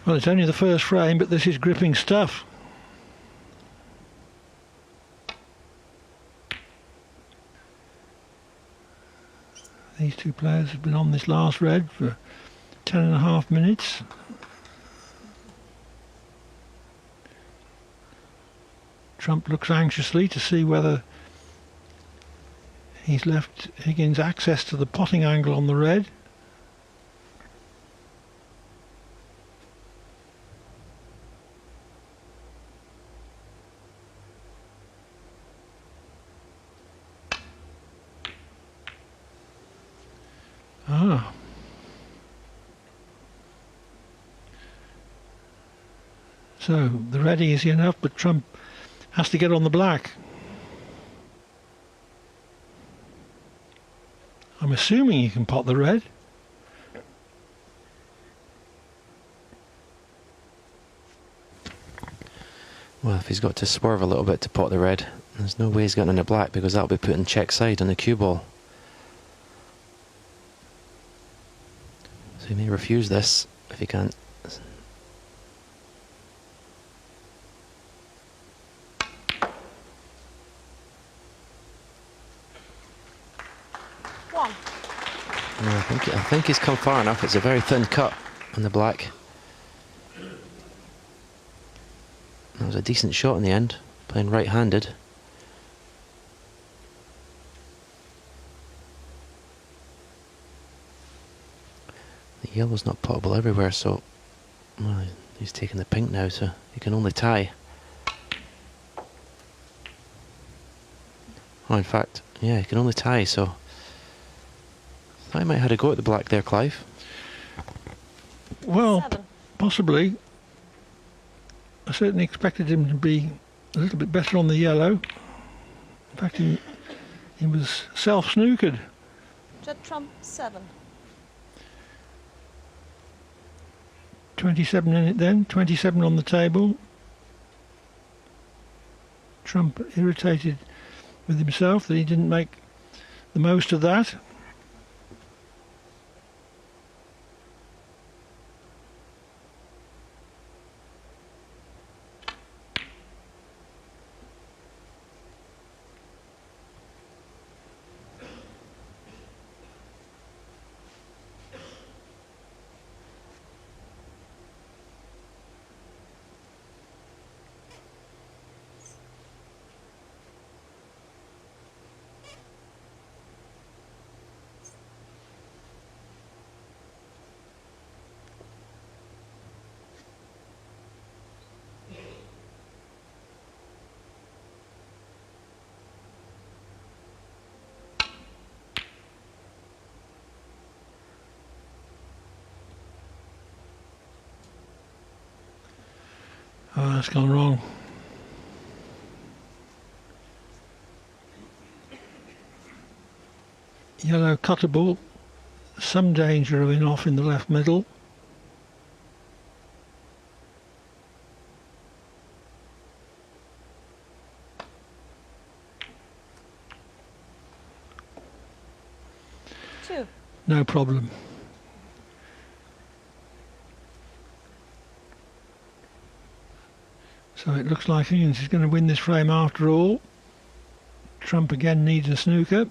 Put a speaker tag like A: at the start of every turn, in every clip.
A: Well, it's only the first frame, but this is gripping stuff. These two players have been on this last red for 10.5 minutes. Trump looks anxiously to see whether he's left Higgins access to the potting angle on the red. Ah. So the red easy enough, but Trump has to get on the black. I'm assuming he can pot the red.
B: Well, if he's got to swerve a little bit to pot the red, there's no way he's getting on the black, because that'll be putting check side on the cue ball. So he may refuse this if he can't. I think he's come far enough. It's a very thin cut on the black. That was a decent shot in the end, playing right-handed. The yellow's not potable everywhere, so well, he's taking the pink now, so he can only tie. Oh, in fact, yeah, he can only tie, so I might have had a go at the black there, Clive.
A: Well,
C: 7.
A: possibly. I certainly expected him to be a little bit better on the yellow. In fact, he was self-snookered.
C: Jet Trump 7.
A: 27 in it then, 27 on the table. Trump irritated with himself that he didn't make the most of that. Oh, that's gone wrong. Yellow cuttable, some danger of in off in the left middle. No problem. So it looks like Higgins is going to win this frame after all. Trump again needs a snooker.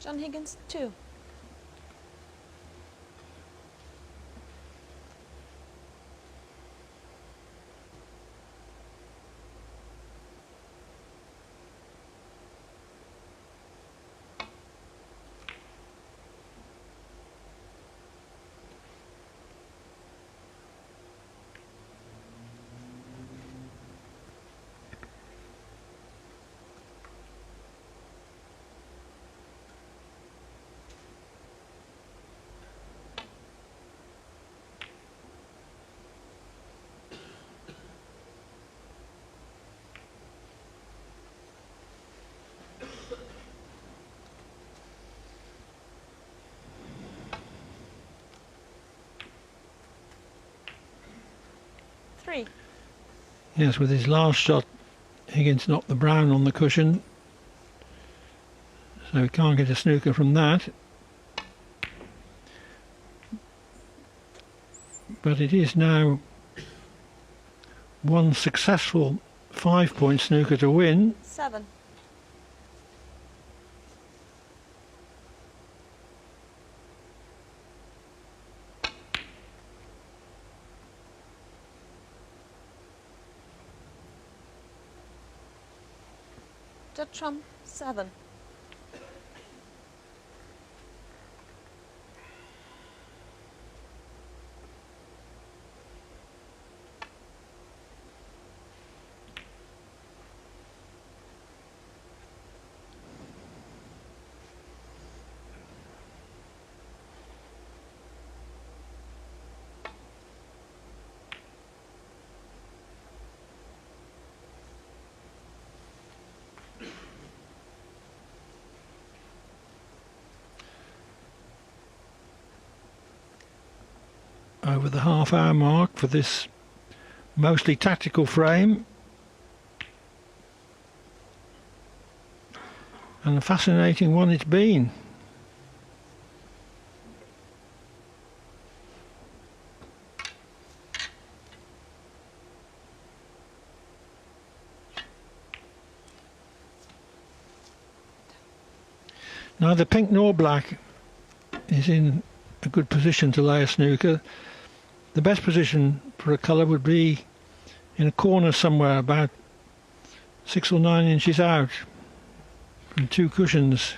C: John Higgins 2.
A: Yes, with his last shot, Higgins knocked the brown on the cushion. So we can't get a snooker from that. But it is now one successful 5-point snooker to win.
C: 7. Jet trump 7.
A: Over the half-hour mark for this mostly tactical frame, and a fascinating one it's been. Neither pink nor black is in a good position to lay a snooker. The best position for a colour would be in a corner somewhere about 6 or 9 inches out from 2 cushions.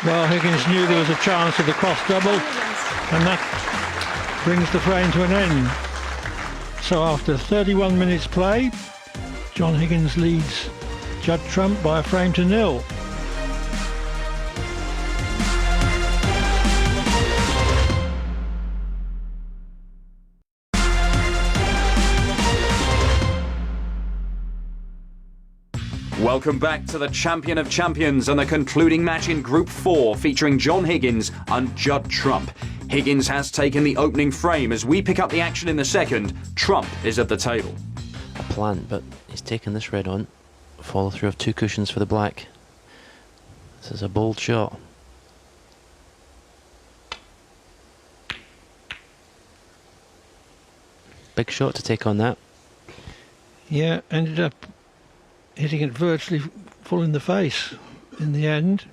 A: Well, Higgins knew there was a chance of the cross double, and that brings the frame to an end. So after 31 minutes play, John Higgins leads Judd Trump by a frame to 0.
D: Welcome back to the Champion of Champions and the concluding match in Group 4 featuring John Higgins and Judd Trump. Higgins has taken the opening frame. As we pick up the action in the second, Trump is at the table.
B: A plan, but he's taken this red on. Follow through of 2 cushions for the black. This is a bold shot. Big shot to take on that.
A: Yeah, ended up hitting it virtually full in the face in the end.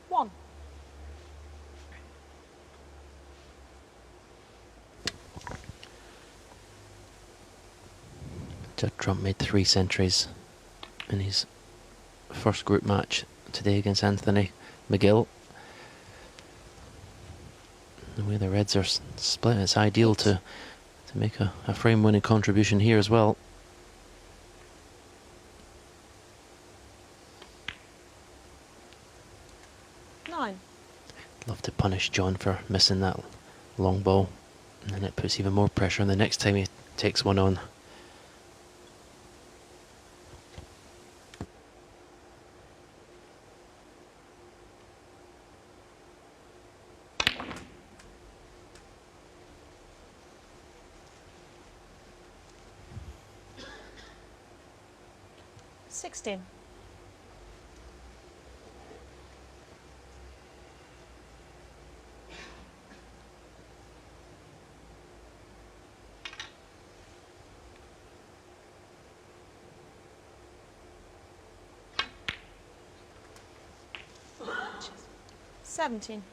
C: One.
B: Judd Trump made 3 centuries in his first group match today against Anthony McGill. The way the reds are split, it's ideal to make a frame winning contribution here as well.
C: Nine.
B: Love to punish John for missing that long ball, and then it puts even more pressure on the next time he takes one on.
C: Sixteen. Seventeen.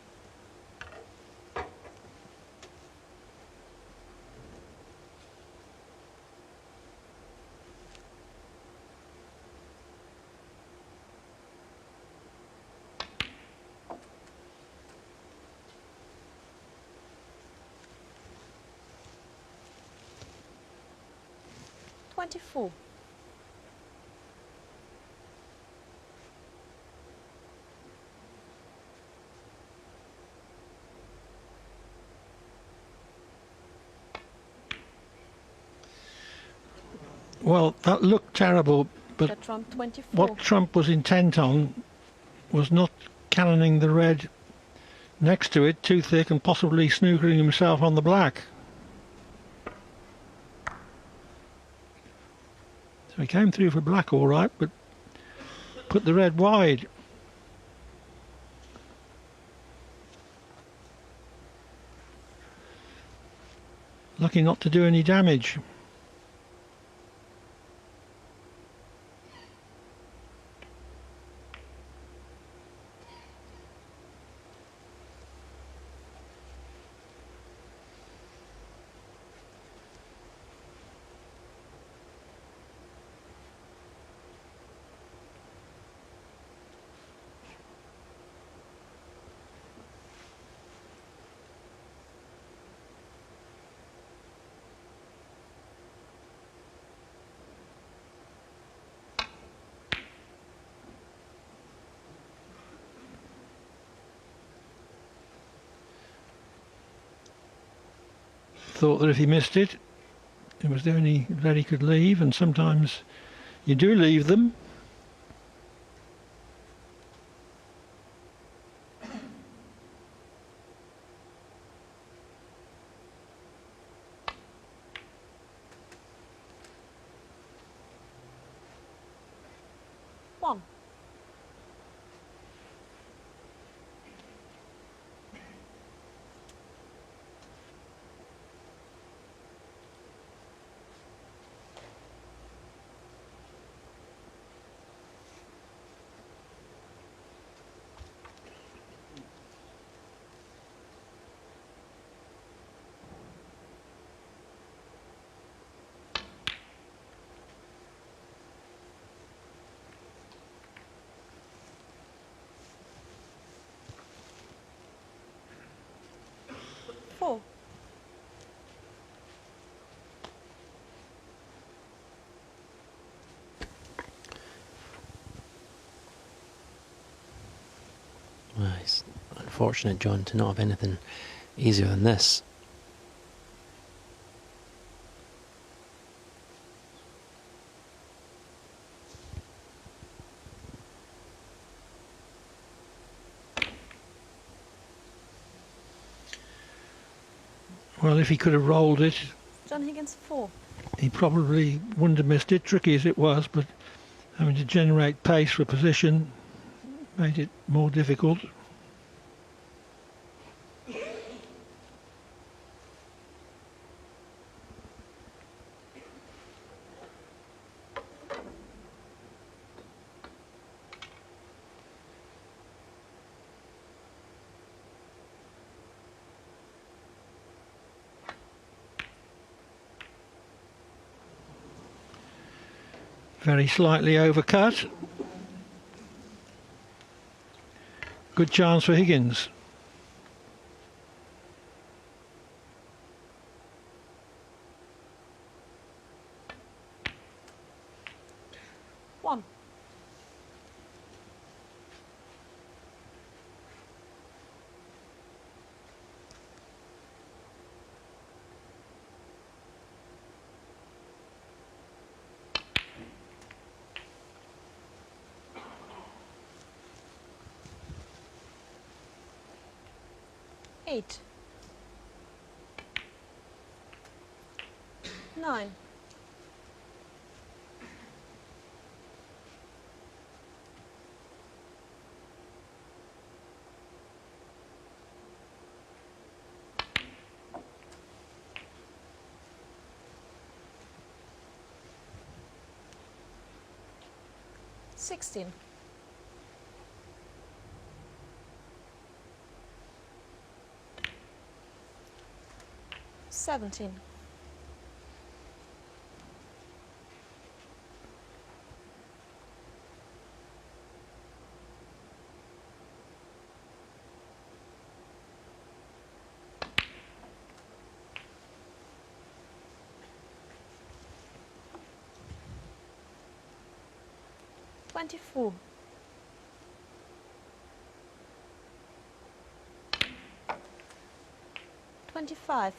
C: 24.
A: Well, that looked terrible, but
C: Dead trump 24.
A: what Trump was intent on was not cannoning the red next to it too thick and possibly snookering himself on the black. So he came through for black all right, but put the red wide. Lucky not to do any damage. Thought that if he missed it, it was the only red he could leave, and sometimes you do leave them.
C: One. Four.
B: Well, it's unfortunate, John, to not have anything easier than this.
A: Well, if he could have rolled it,
C: John Higgins 4.
A: he probably wouldn't have missed it, tricky as it was, but having to generate pace for position made it more difficult. Very slightly overcut. Good chance for Higgins.
C: One. Eight. 9. Sixteen. 17. 24. $25.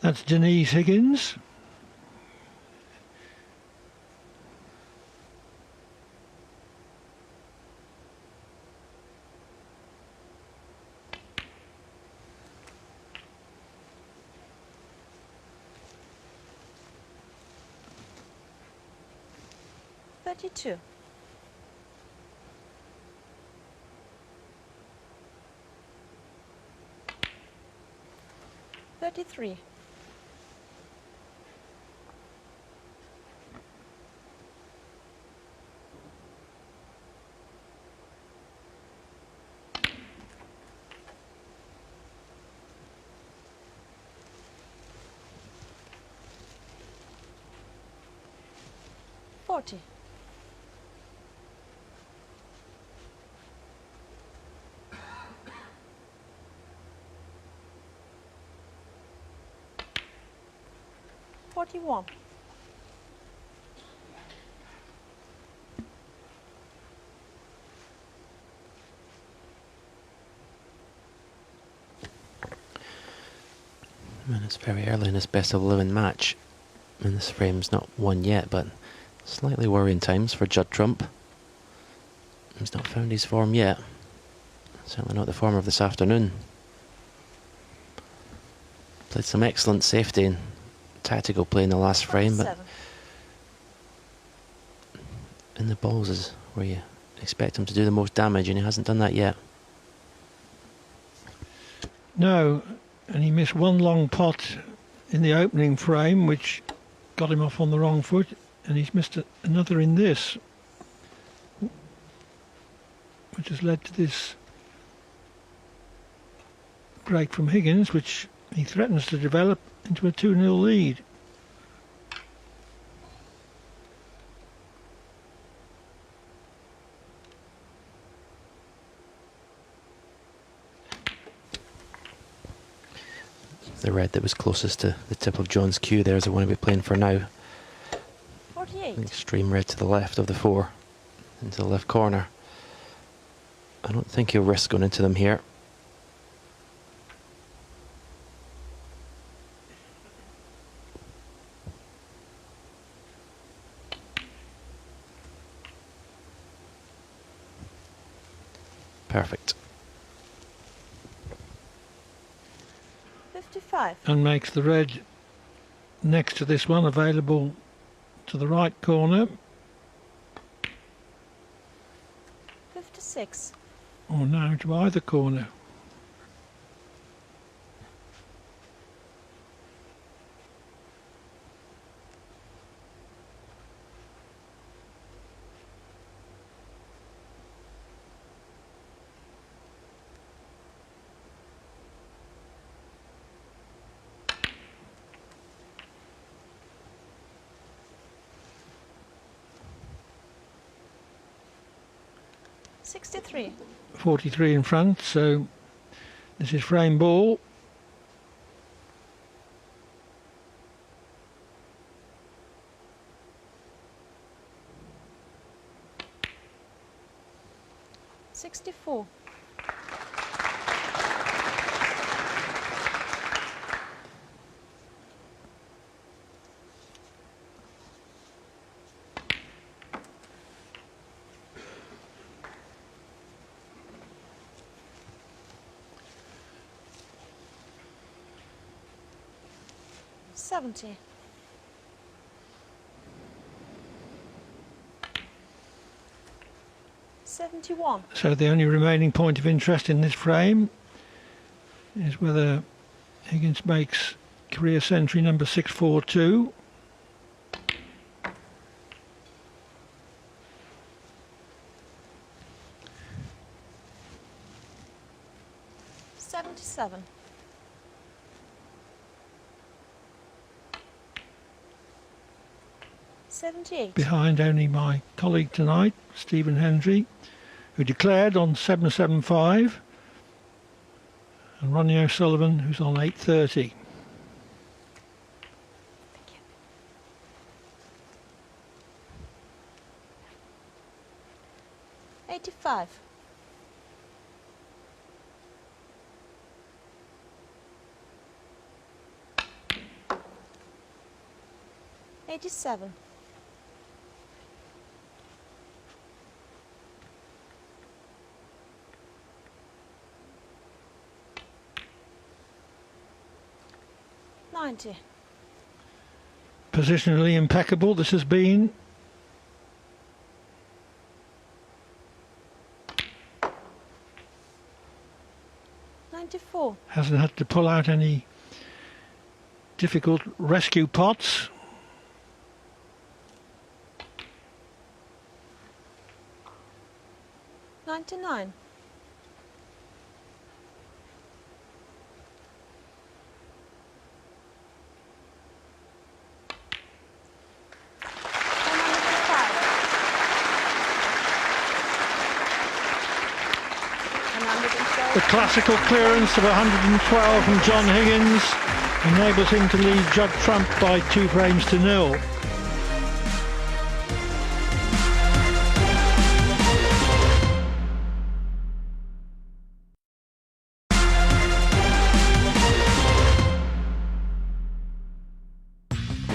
A: That's Denise Higgins.
C: $32. $33. $40. $41.
B: I mean, it's very early in this best of 11 match. I mean, this frame's not won yet, but slightly worrying times for Judd Trump. He's not found his form yet. Certainly not the form of this afternoon. Played some excellent safety and tactical play in the last frame, but
C: 27.
B: in the balls is where you expect him to do the most damage, and he hasn't done that yet.
A: No, and he missed one long pot in the opening frame, which got him off on the wrong foot, and he's missed another in this, which has led to this break from Higgins, which he threatens to develop into a 2-0 lead.
B: The red that was closest to the tip of John's cue there is the one he'll be playing for now.
C: 48.
B: Extreme red to the left of the 4, into the left corner. I don't think he'll risk going into them here. Perfect.
C: 55.
A: And makes the red next to this one available to the right corner,
C: 56.
A: or now to either corner.
C: $63.
A: 43 in front, so this is frame ball.
C: $64. $70. $71.
A: So the only remaining point of interest in this frame is whether Higgins makes career century number 642.
C: $77. $78.
A: Behind only my colleague tonight, Stephen Hendry, who declared on 7.75, and Ronnie O'Sullivan, who's on 8.30.
C: 85. 87. 90.
A: Positionally impeccable this has been. Hasn't had to pull out any difficult rescue pots.
C: $99. 105.
A: The classical clearance of 112 from John Higgins enables him to lead Judd Trump by 2 frames to 0.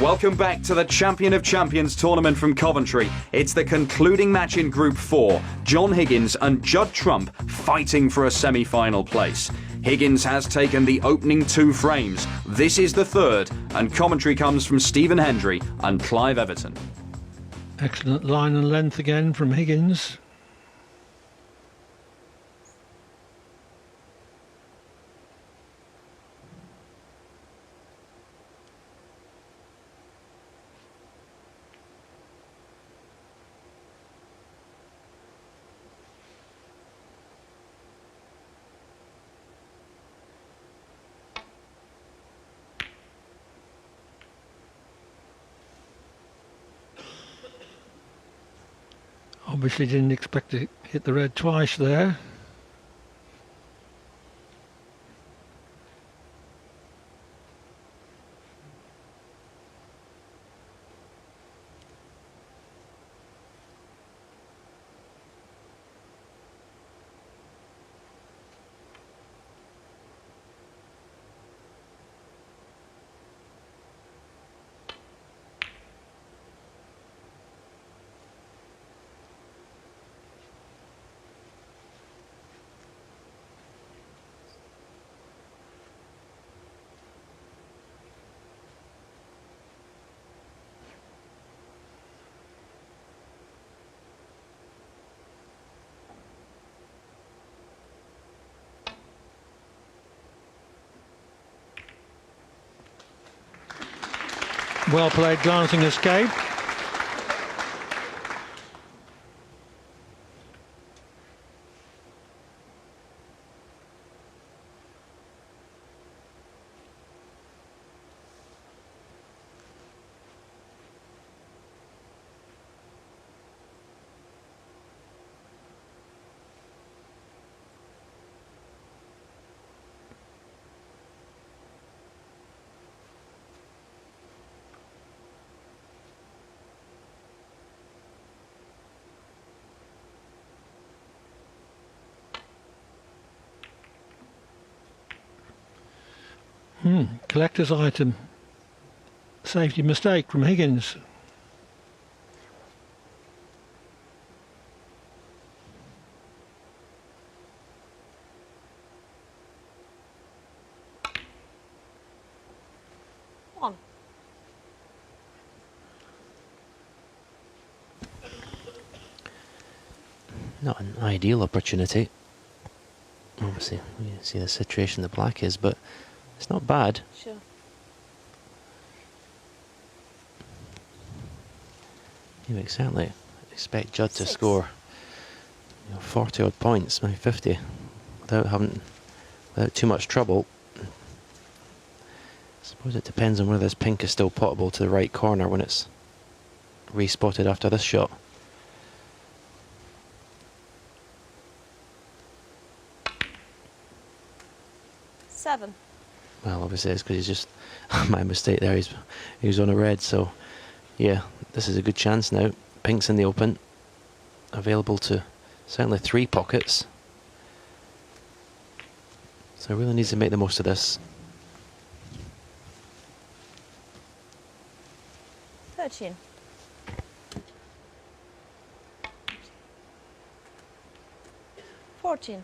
D: Welcome back to the Champion of Champions tournament from Coventry. It's the concluding match in Group 4. John Higgins and Judd Trump fighting for a semi-final place. Higgins has taken the opening 2 frames. This is the third, and commentary comes from Stephen Hendry and Clive Everton.
A: Excellent line and length again from Higgins. Obviously didn't expect to hit the red twice there. Well played glancing escape. Collector's item. Safety mistake from Higgins.
C: One.
B: Not an ideal opportunity. Obviously, we see the situation the black is, but it's not bad.
C: Sure.
B: You would certainly expect Judd to
C: 6.
B: score 40 odd points, maybe 50, without too much trouble. I suppose it depends on whether this pink is still potable to the right corner when it's respotted after this shot.
C: 47.
B: Well, obviously it's because he's just my mistake there. He was on a red, so yeah, this is a good chance now. Pink's in the open, available to certainly 3 pockets. So really needs to make the most of this.
C: 13. 14.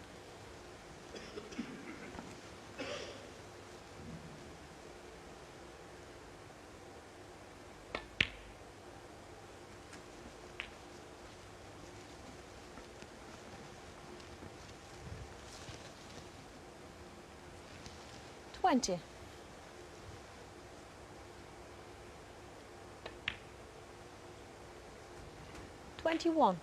C: 20. 21.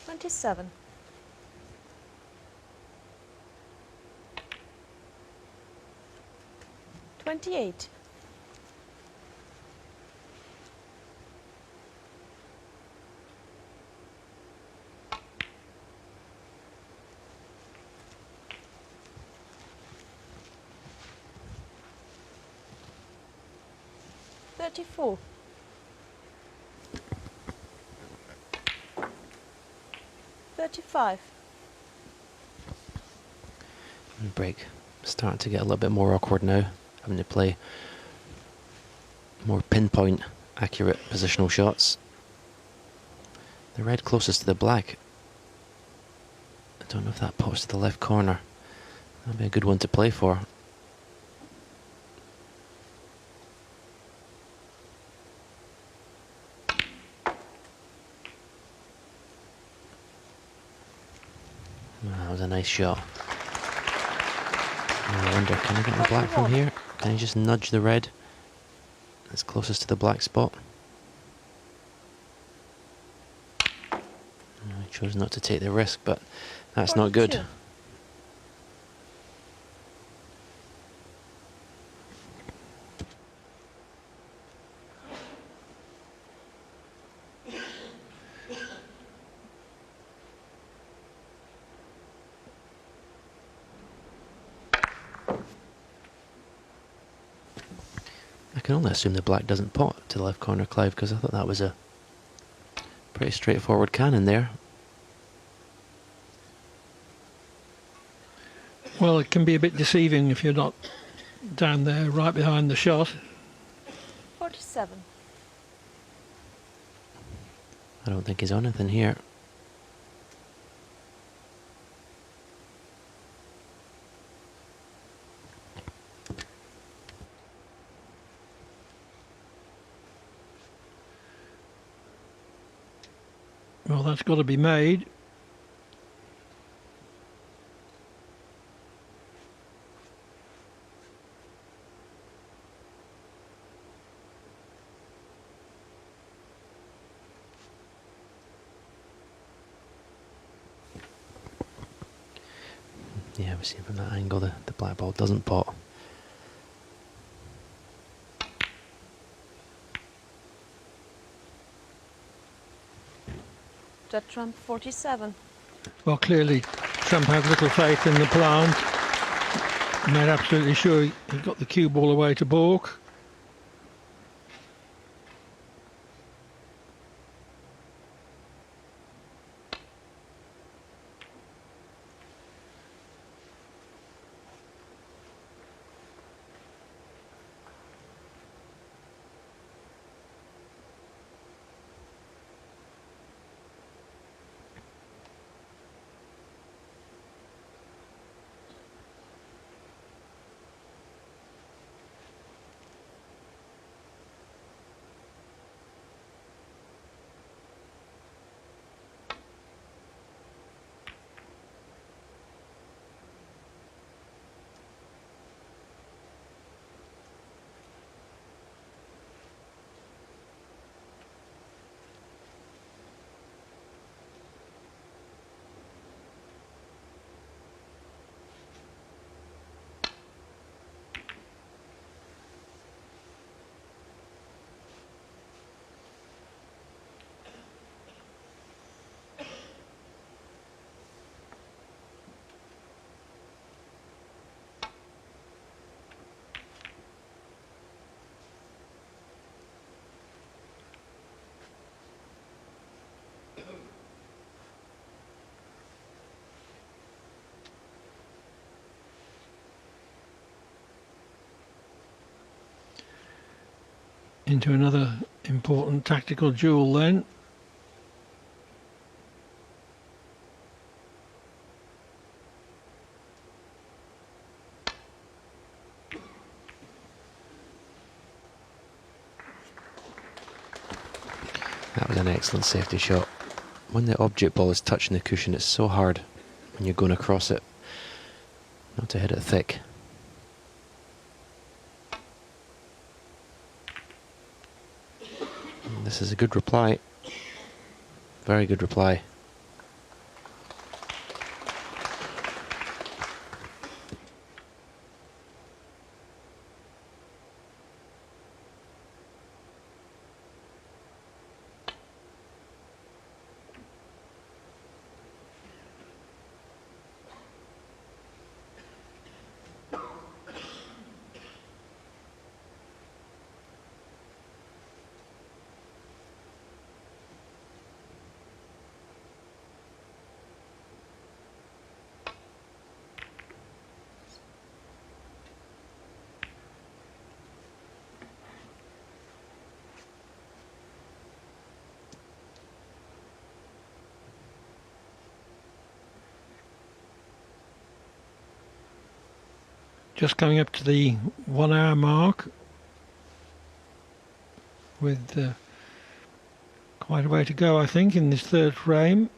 C: 27. 28. 34. 35.
B: Break starting to get a little bit more awkward now, having to play more pinpoint accurate positional shots. The red closest to the black. I don't know if that pops to the left corner. That'd be a good one to play for. That was a nice shot. I wonder, can he get the black from here? Can he just nudge the red that's closest to the black spot? No, he chose not to take the risk, but that's not good.
C: 42.
B: I can only assume the black doesn't pot to the left corner, Clive, because I thought that was a pretty straightforward cannon there.
A: Well, it can be a bit deceiving if you're not down there right behind the shot.
C: 47.
B: I don't think he's on anything here.
A: Well, that's got to be made.
B: Yeah, we see from that angle the black ball doesn't pot.
C: Judd Trump 47.
A: Well, clearly Trump had little faith in the plant. Made absolutely sure he got the cue ball away to baulk. into another important tactical duel then.
B: That was an excellent safety shot. When the object ball is touching the cushion, it's so hard when you're going across it not to hit it thick. And this is a good reply. Very good reply.
A: Just coming up to the 1 hour mark with quite a way to go, I think, in this third frame.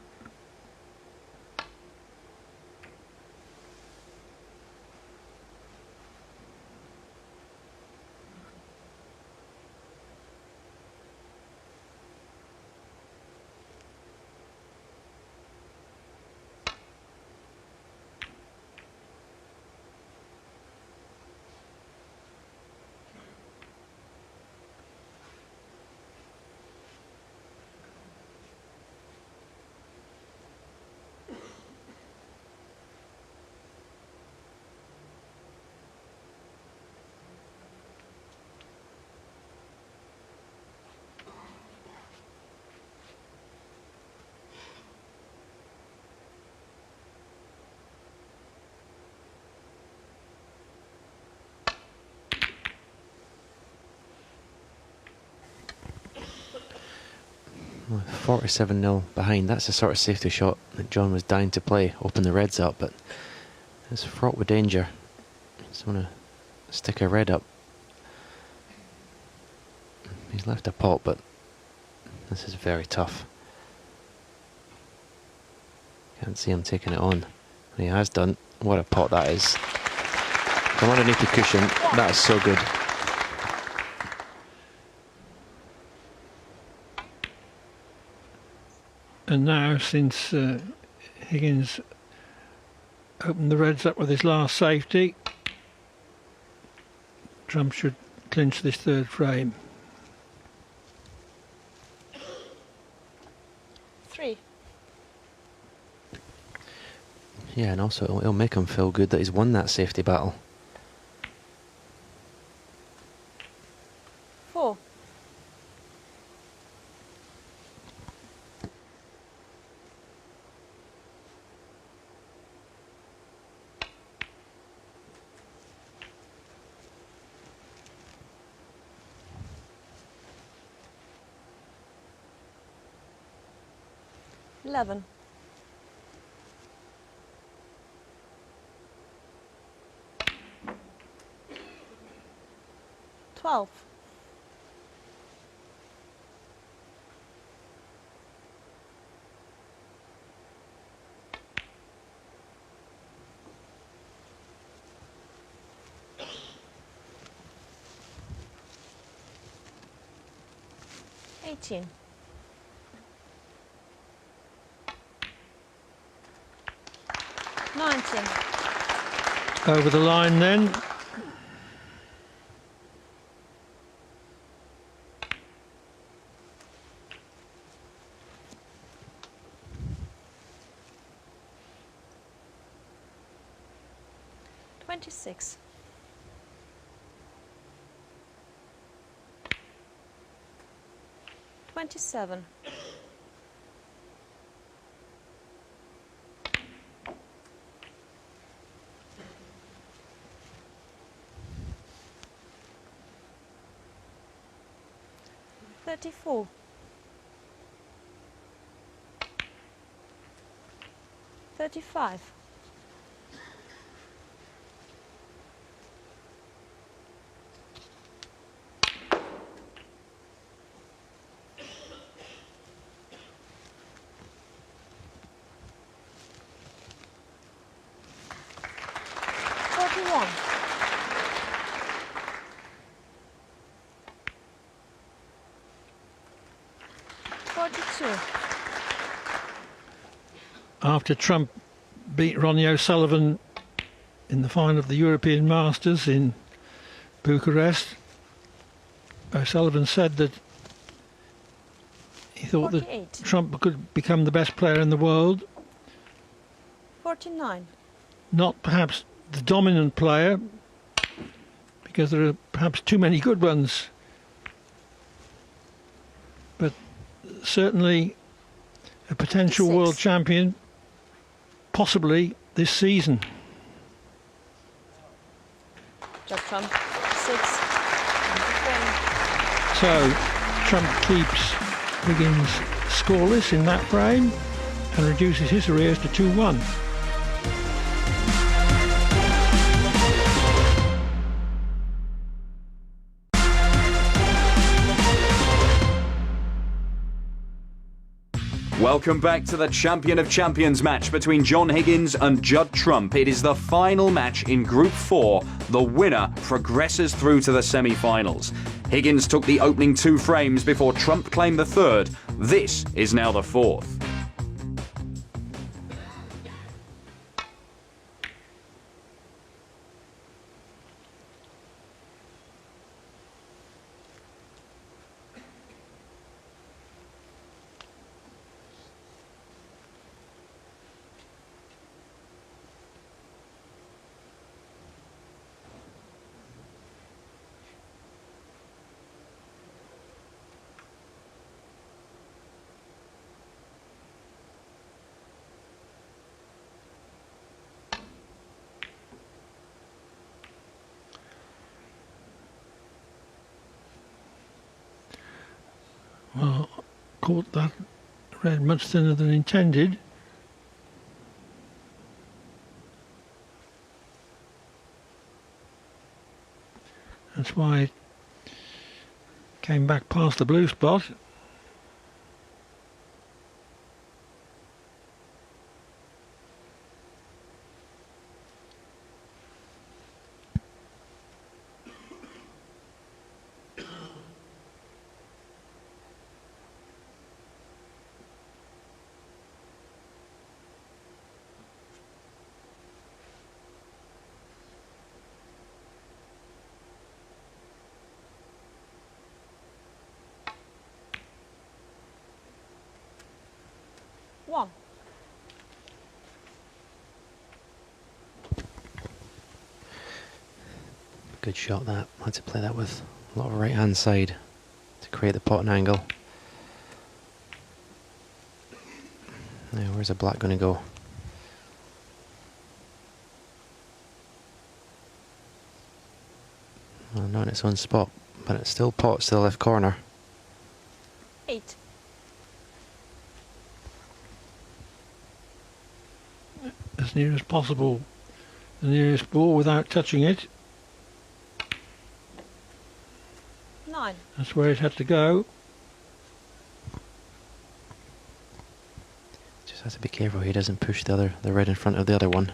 B: Well, 47-0 behind. That's the sort of safety shot that John was dying to play, open the reds up, but it's fraught with danger. Just want to stick a red up. He's left a pot, but this is very tough. Can't see him taking it on. And he has done. What a pot that is. From underneath the cushion, that is so good.
A: And now, since Higgins opened the reds up with his last safety, Trump should clinch this third frame.
C: 3.
B: Yeah, and also it'll make him feel good that he's won that safety battle.
C: 4. 11. 12. 18. 19.
A: Over the line then.
C: Twenty-six. 27. 28. 34. 35. 41. 42.
A: After Trump beat Ronnie O'Sullivan in the final of the European Masters in Bucharest, O'Sullivan said that he thought
C: 48.
A: that Trump could become the best player in the world,
C: 49.
A: not perhaps the dominant player, because there are perhaps too many good ones, but certainly a potential
C: 56.
A: world champion, possibly this season.
C: Judd Trump. 6. And the frame.
A: So Trump keeps Higgins scoreless in that frame and reduces his arrears to 2-1.
D: Welcome back to the Champion of Champions match between John Higgins and Judd Trump. It is the final match in Group 4. The winner progresses through to the semi-finals. Higgins took the opening 2 frames before Trump claimed the third. This is now the fourth. Well, caught that red much thinner than intended. That's why it came back past the blue spot.
C: One.
B: Good shot that. Had to play that with a lot of right hand side to create the potting angle. Now where's the black going to go? Well, not in its own spot, but it's still pots to the left corner.
C: 8.
A: As near as possible, the nearest ball without touching it.
C: 9.
A: That's where it had to go.
B: Just has to be careful he doesn't push the red in front of the other one.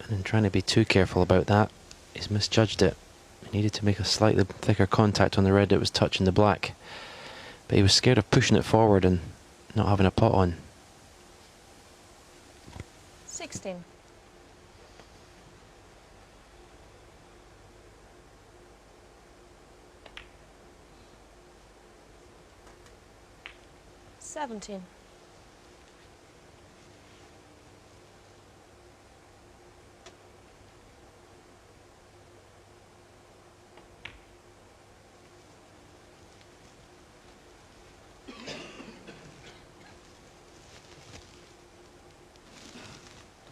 B: And in trying to be too careful about that, he's misjudged it. He needed to make a slightly thicker contact on the red that was touching the black. But he was scared of pushing it forward and not having a pot on.
C: 16. 17.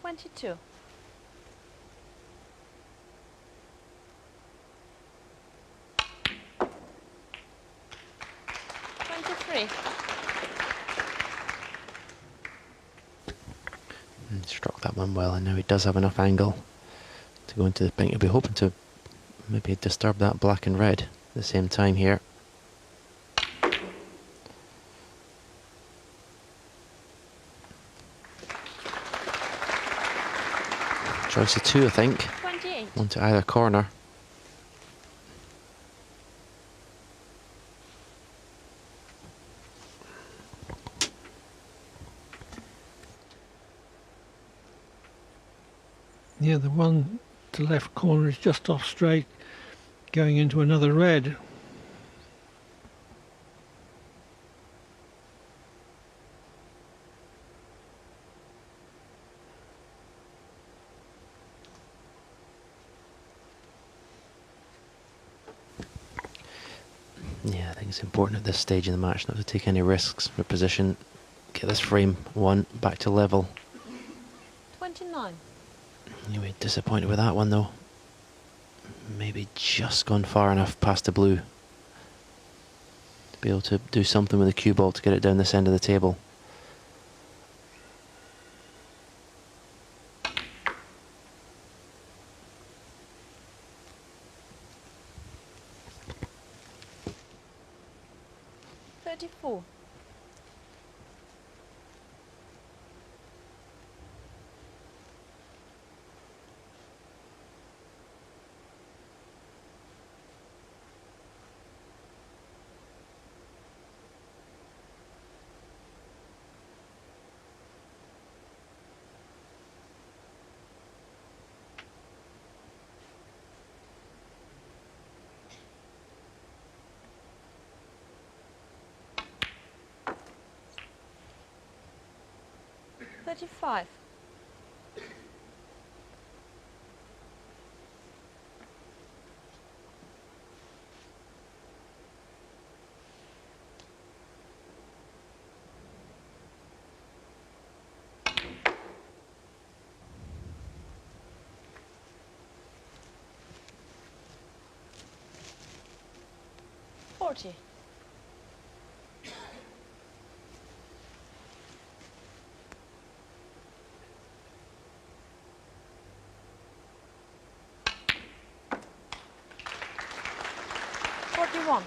C: 22.
B: that one well, and now he does have enough angle to go into the pink. He'll be hoping to maybe disturb that black and red at the same time here. Choice of two, I think.
C: 28.
B: One to either corner.
A: Yeah, the one to left corner is just off straight, going into another red.
B: Yeah, I think it's important at this stage in the match not to take any risks for position. Get this frame one back to level.
C: 29.
B: You were disappointed with that one though. Maybe just gone far enough past the blue to be able to do something with the cue ball to get it down this end of the table.
C: Thirty-four. 35. 40. 41.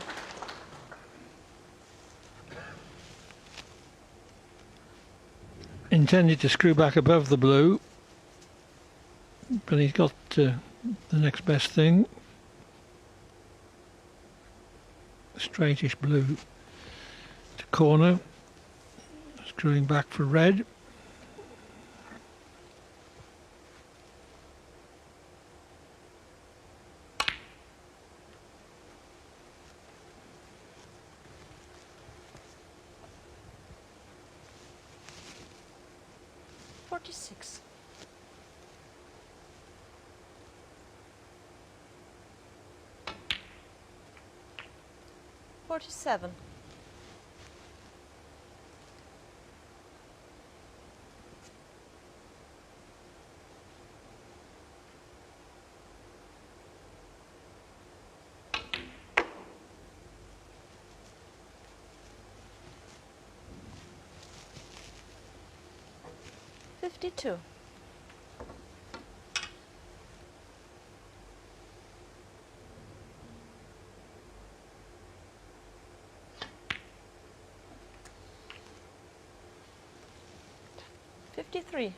A: Intended to screw back above the blue, but he's got the next best thing. Straightish blue to corner, screwing back for red.
C: Forty-six. 47. 52. 53.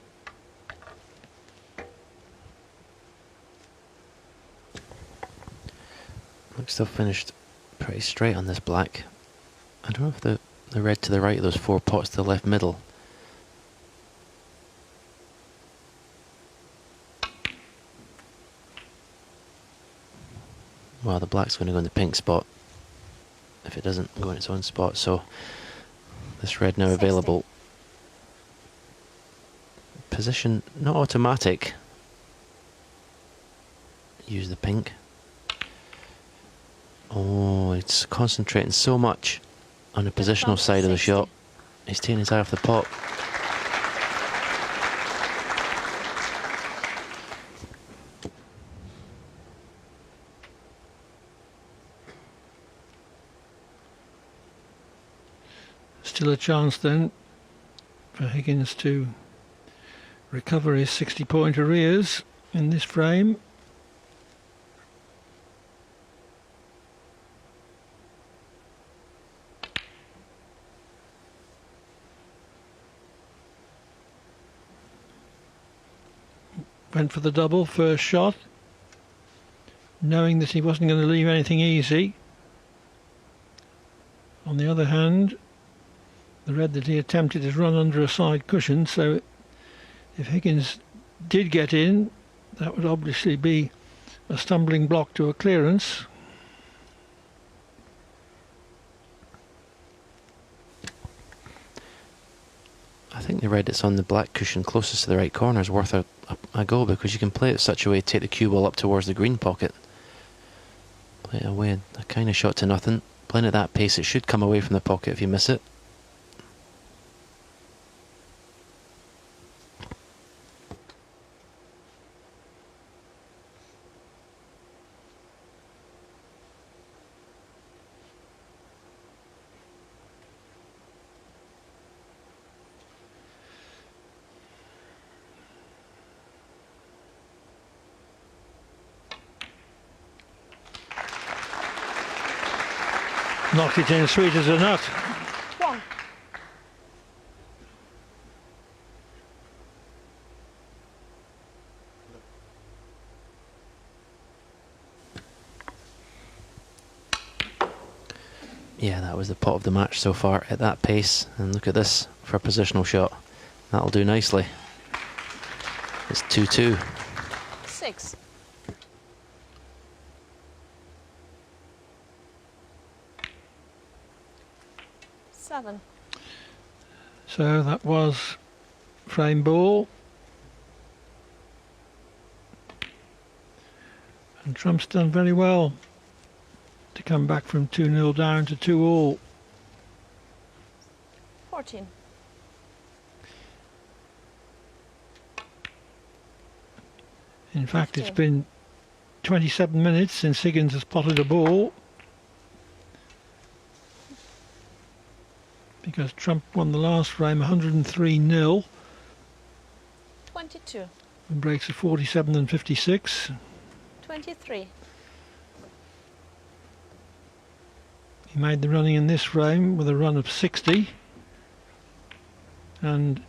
B: Looks to have finished pretty straight on this black. I don't know if the red to the right of those four pots to the left middle. Well, the black's going to go in the pink spot if it doesn't go in its own spot, so this red now
C: 60.
B: available. Position not automatic. Use the pink. Oh, it's concentrating so much on the positional side of the
C: 60.
B: shot. He's taking his eye off the pot.
A: Still a chance then for Higgins to recover his 60-point arrears in this frame. Went for the double first shot, knowing that he wasn't going to leave anything easy. On the other hand, the red that he attempted is run under a side cushion, so if Higgins did get in, that would obviously be a stumbling block to a clearance.
B: I think the red that's on the black cushion closest to the right corner is worth a go, because you can play it such a way to take the cue ball up towards the green pocket. Play it away, a kind of shot to nothing. Playing at that pace, it should come away from the pocket if you miss it.
A: Knocked it in sweet as a nut.
C: 1.
B: Yeah, that was the pot of the match so far at that pace. And look at this for a positional shot. That'll do nicely. It's 2-2.
C: 6. Seven.
A: So that was frame ball. And Trump's done very well to come back from 2-0 down to 2-all.
C: 14.
A: In fact, it's
C: 15.
A: been 27 minutes since Higgins has potted a ball, because Trump won the last frame 103-0
C: 22.
A: and breaks of 47 and 56.
C: 23.
A: He made the running in this frame with a run of 60, and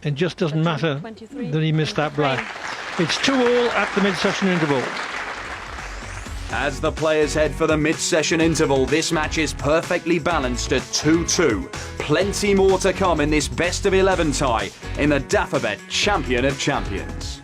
A: it just doesn't
C: 20,
A: matter
C: 23,
A: that he missed that black. It's 2-all at the mid-session interval.
D: As the players head for the mid-session interval, this match is perfectly balanced at 2-2. Plenty more to come in this best-of-11 tie in the Dafabet Champion of Champions.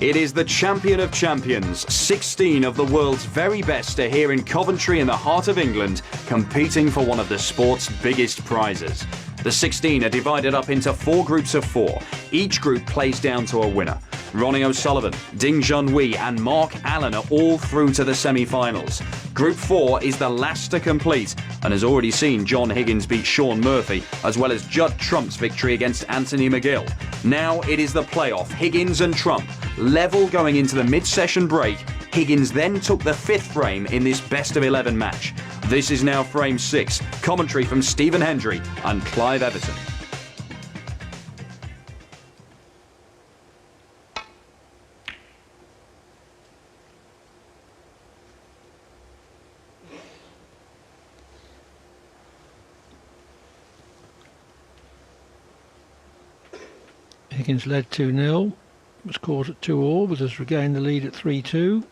D: It is the Champion of Champions. 16 of the world's very best are here in Coventry in the heart of England, competing for one of the sport's biggest prizes. The 16 are divided up into 4 groups of 4. Each group plays down to a winner. Ronnie O'Sullivan, Ding Junhui and Mark Allen are all through to the semi-finals. Group 4 is the last to complete and has already seen John Higgins beat Shaun Murphy, as well as Judd Trump's victory against Anthony McGill. Now it is the playoff, Higgins and Trump, level going into the mid-session break. Higgins then took the 5th frame in this best-of-11 match. This is now frame 6. Commentary from Stephen Hendry and Clive Everton.
A: Higgins led 2-0, was caught at 2-all, but has regained the lead at 3-2.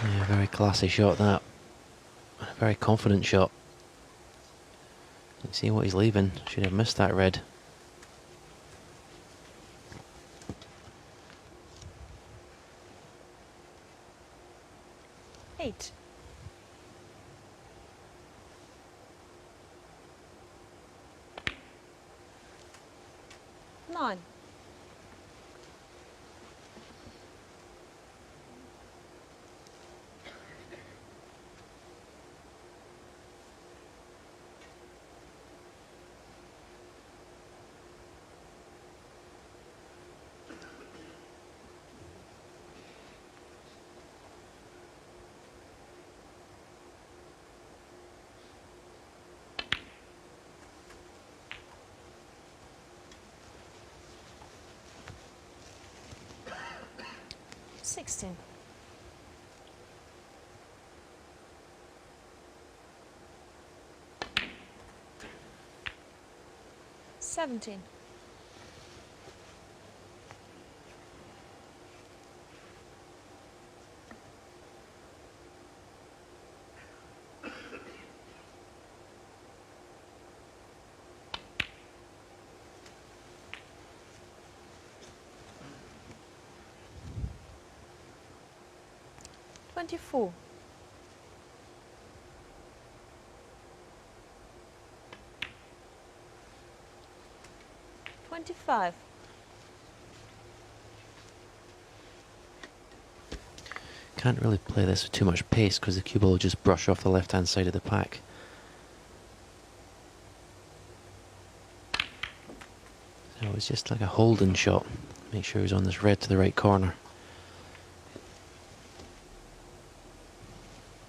B: Yeah, very classy shot that. A very confident shot. You can see what he's leaving. Should have missed that red.
C: Eight. Nine. 16. 17. 24. 25.
B: Can't really play this with too much pace because the cue ball will just brush off the left-hand side of the pack. So it's just like a holding shot. Make sure he's on this red to the right corner.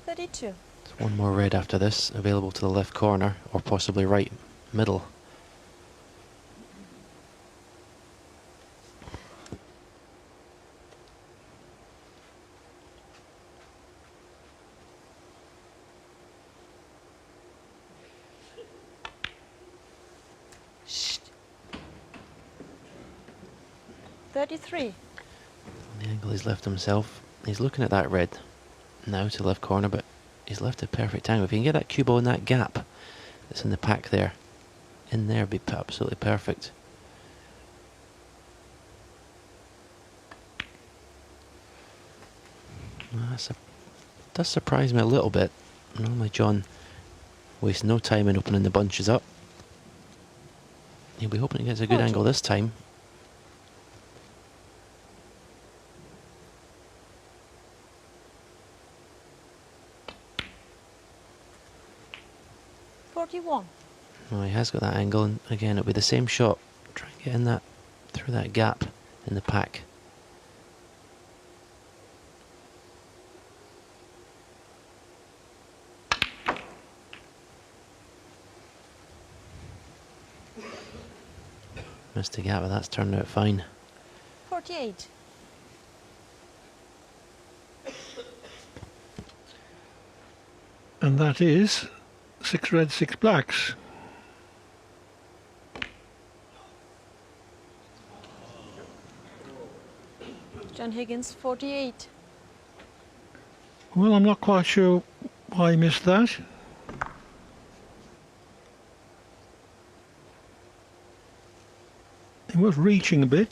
C: 32.
B: There's one more red after this, available to the left corner or possibly right middle.
C: Shh. 33.
B: The angle he's left himself. He's looking at that red now to the left corner, but he's left a perfect angle. If he can get that cue ball in that gap that's in the pack there, in there, would be absolutely perfect. Does surprise me a little bit. Normally John wastes no time in opening the bunches up. He'll be hoping he gets a good angle this time.
C: 41.
B: Well, he has got that angle, and again it'll be the same shot. Try and get in that, through that gap in the pack. Missed the gap, but that's turned out fine.
C: 48.
A: And that is 6 red, 6 blacks.
C: John Higgins, 48.
A: Well, I'm not quite sure why he missed that. He was reaching a bit.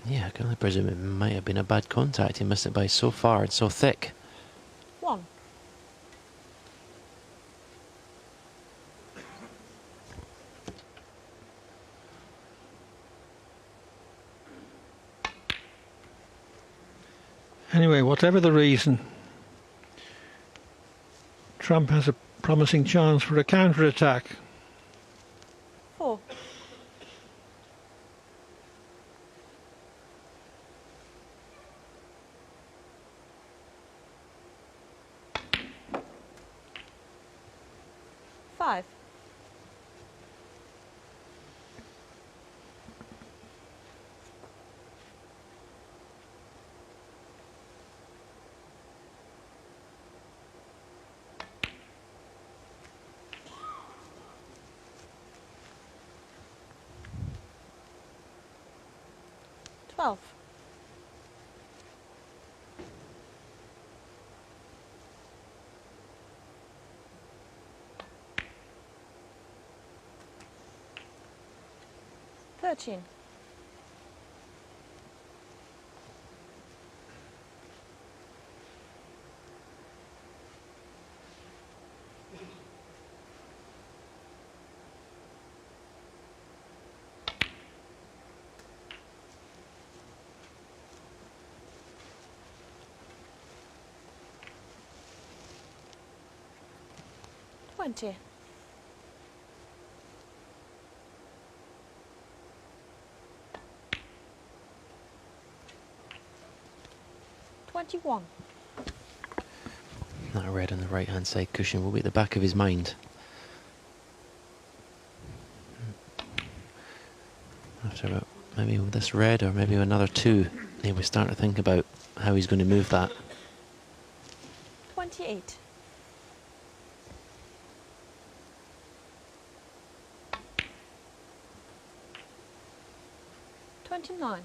B: Yeah, I can only presume it might have been a bad contact. He missed it by so far and so thick.
C: 1.
A: Anyway, whatever the reason, Trump has a promising chance for a counter-attack.
C: 4. Five. 12. 13. 20. 21.
B: That red on the right hand side cushion will be at the back of his mind. After about maybe with this red or maybe another 2, he was starting to think about how he's going to move that.
C: 28. 29.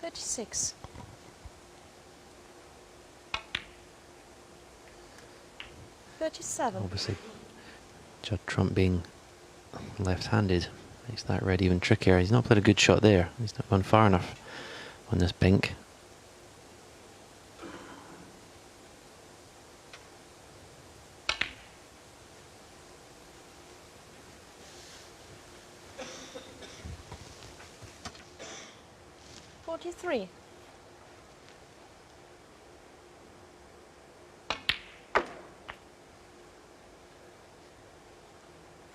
C: 36. 37.
B: Obviously, Judd Trump being left-handed makes that red even trickier. He's not played a good shot there. He's not gone far enough on this pink.
C: Forty-three.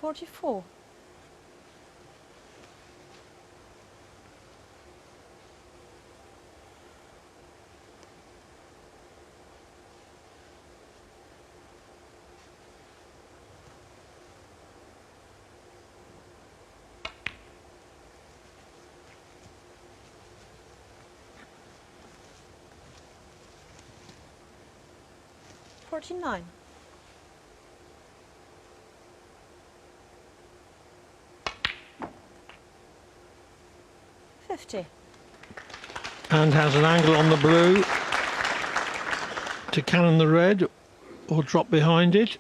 C: 44. 49. 50.
A: And has an angle on the blue to cannon the red or drop behind it.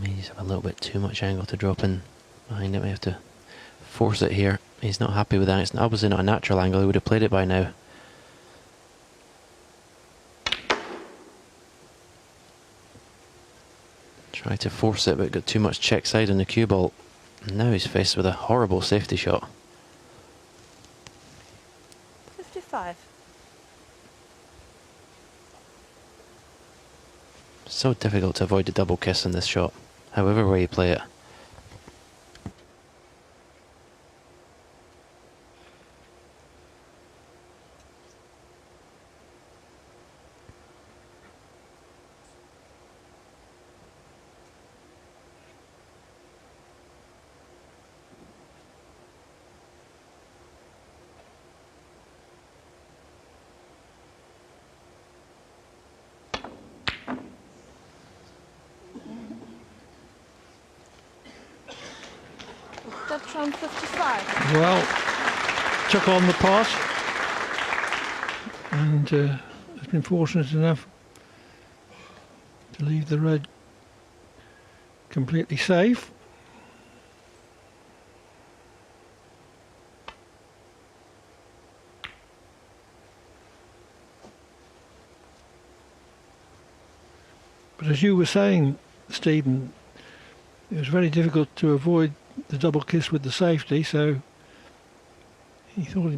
B: May just have a little bit too much angle to drop in behind it. We have to force it here. He's not happy with that. It's obviously not a natural angle. He would have played it by now. Try to force it, but got too much check side on the cue ball. Now he's faced with a horrible safety shot.
C: 55.
B: So difficult to avoid the double kiss in this shot, however way you play it.
C: Judd Trump 55.
A: Well, took on the pot and has been fortunate enough to leave the red completely safe. But as you were saying, Stephen, it was very difficult to avoid the double kiss with the safety, so he thought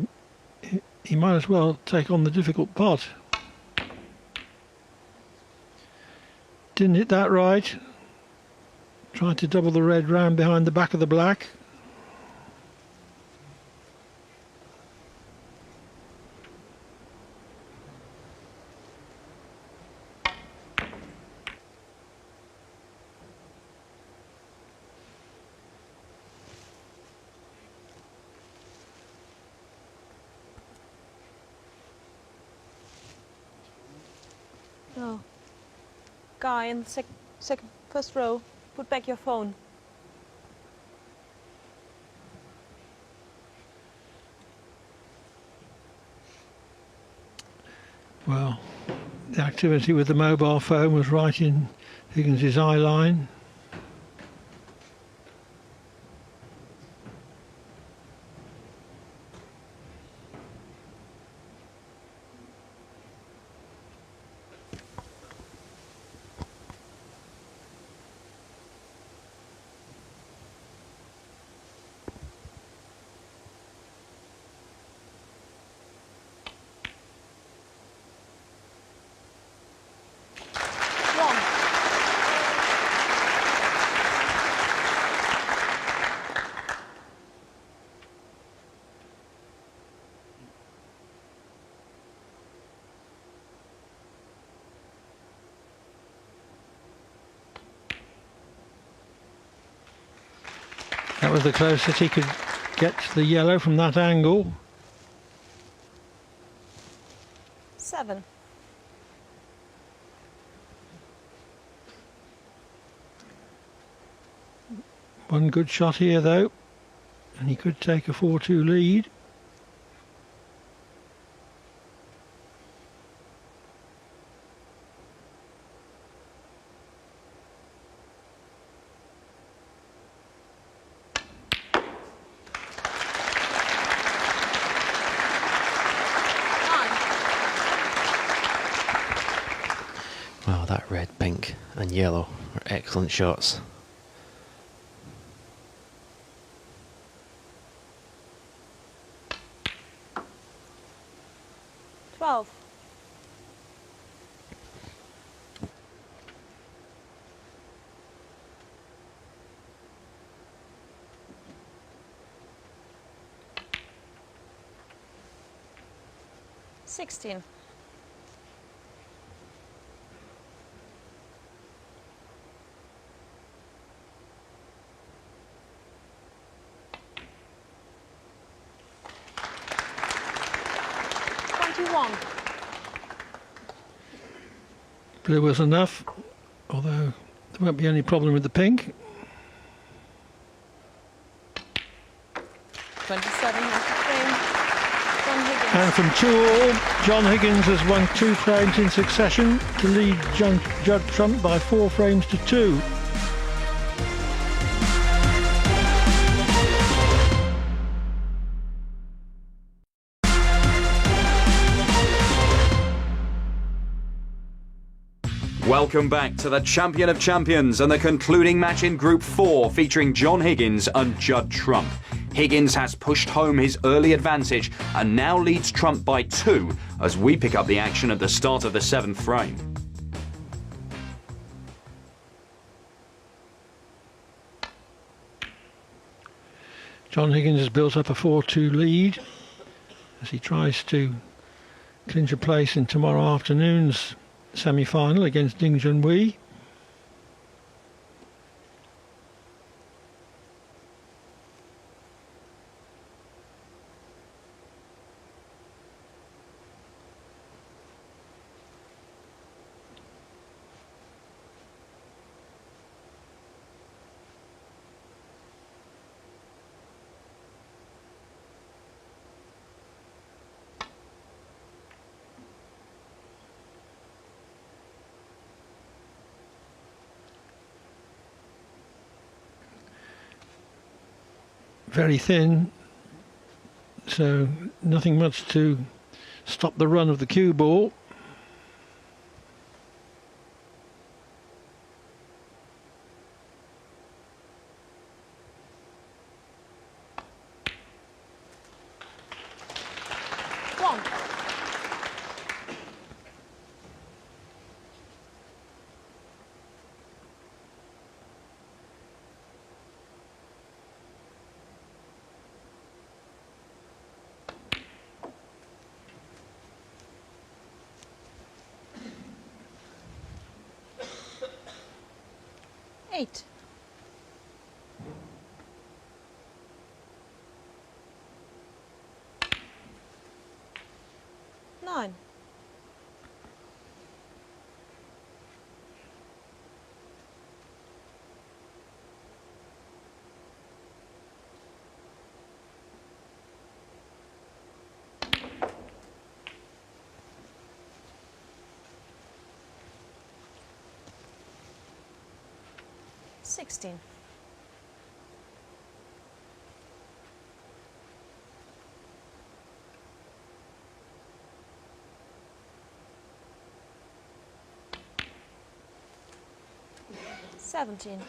A: he might as well take on the difficult pot. Didn't hit that right. Tried to double the red round behind the back of the black.
C: No. Guy in the first row, put back your phone.
A: Well, the activity with the mobile phone was right in Higgins' eye line.
C: Wrong.
A: That was the closest he could get to the yellow from that angle.
C: 7.
A: One good shot here though, and he could take a 4-2 lead.
B: Wow, that red, pink and yellow are excellent shots.
C: Twelve. Sixteen.
A: Blue was enough, although there won't be any problem with the pink.
C: 27 has the frame. John Higgins.
A: And from 2-all, John Higgins has won 2 frames in succession to lead Judd Trump by 4 frames to 2.
D: Welcome back to the Champion of Champions and the concluding match in Group 4 featuring John Higgins and Judd Trump. Higgins has pushed home his early advantage and now leads Trump by 2 as we pick up the action at the start of the 7th frame.
A: John Higgins has built up a 4-2 lead as he tries to clinch a place in tomorrow afternoon's semi-final against Ding Junhui. very thin, so nothing much to stop the run of the cue ball.
C: One. Eight. Nine. Sixteen. Seventeen.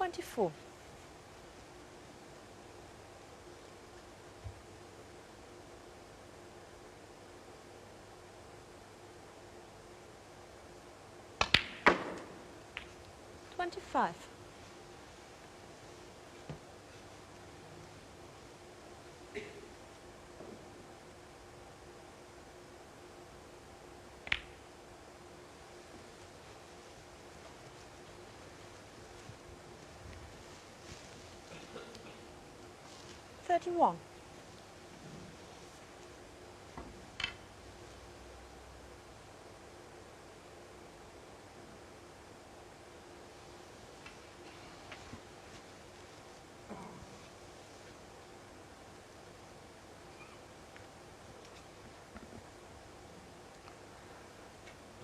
C: Twenty-four. Twenty-five. 31.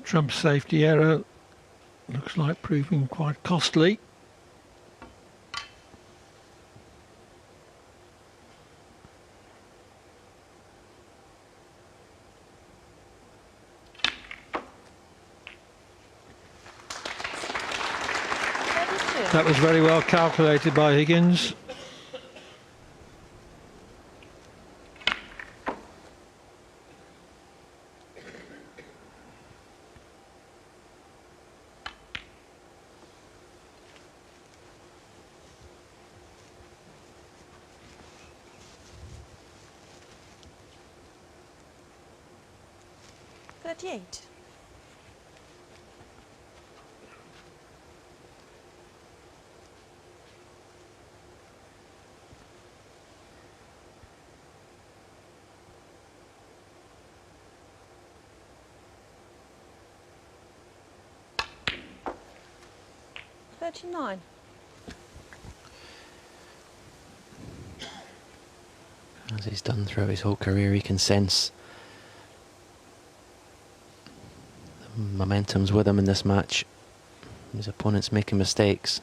A: 'Trump's safety error looks like proving quite costly. That was very well calculated by Higgins.
C: Thirty-eight. 39.
B: As he's done throughout his whole career, he can sense the momentum's with him in this match. His opponent's making mistakes.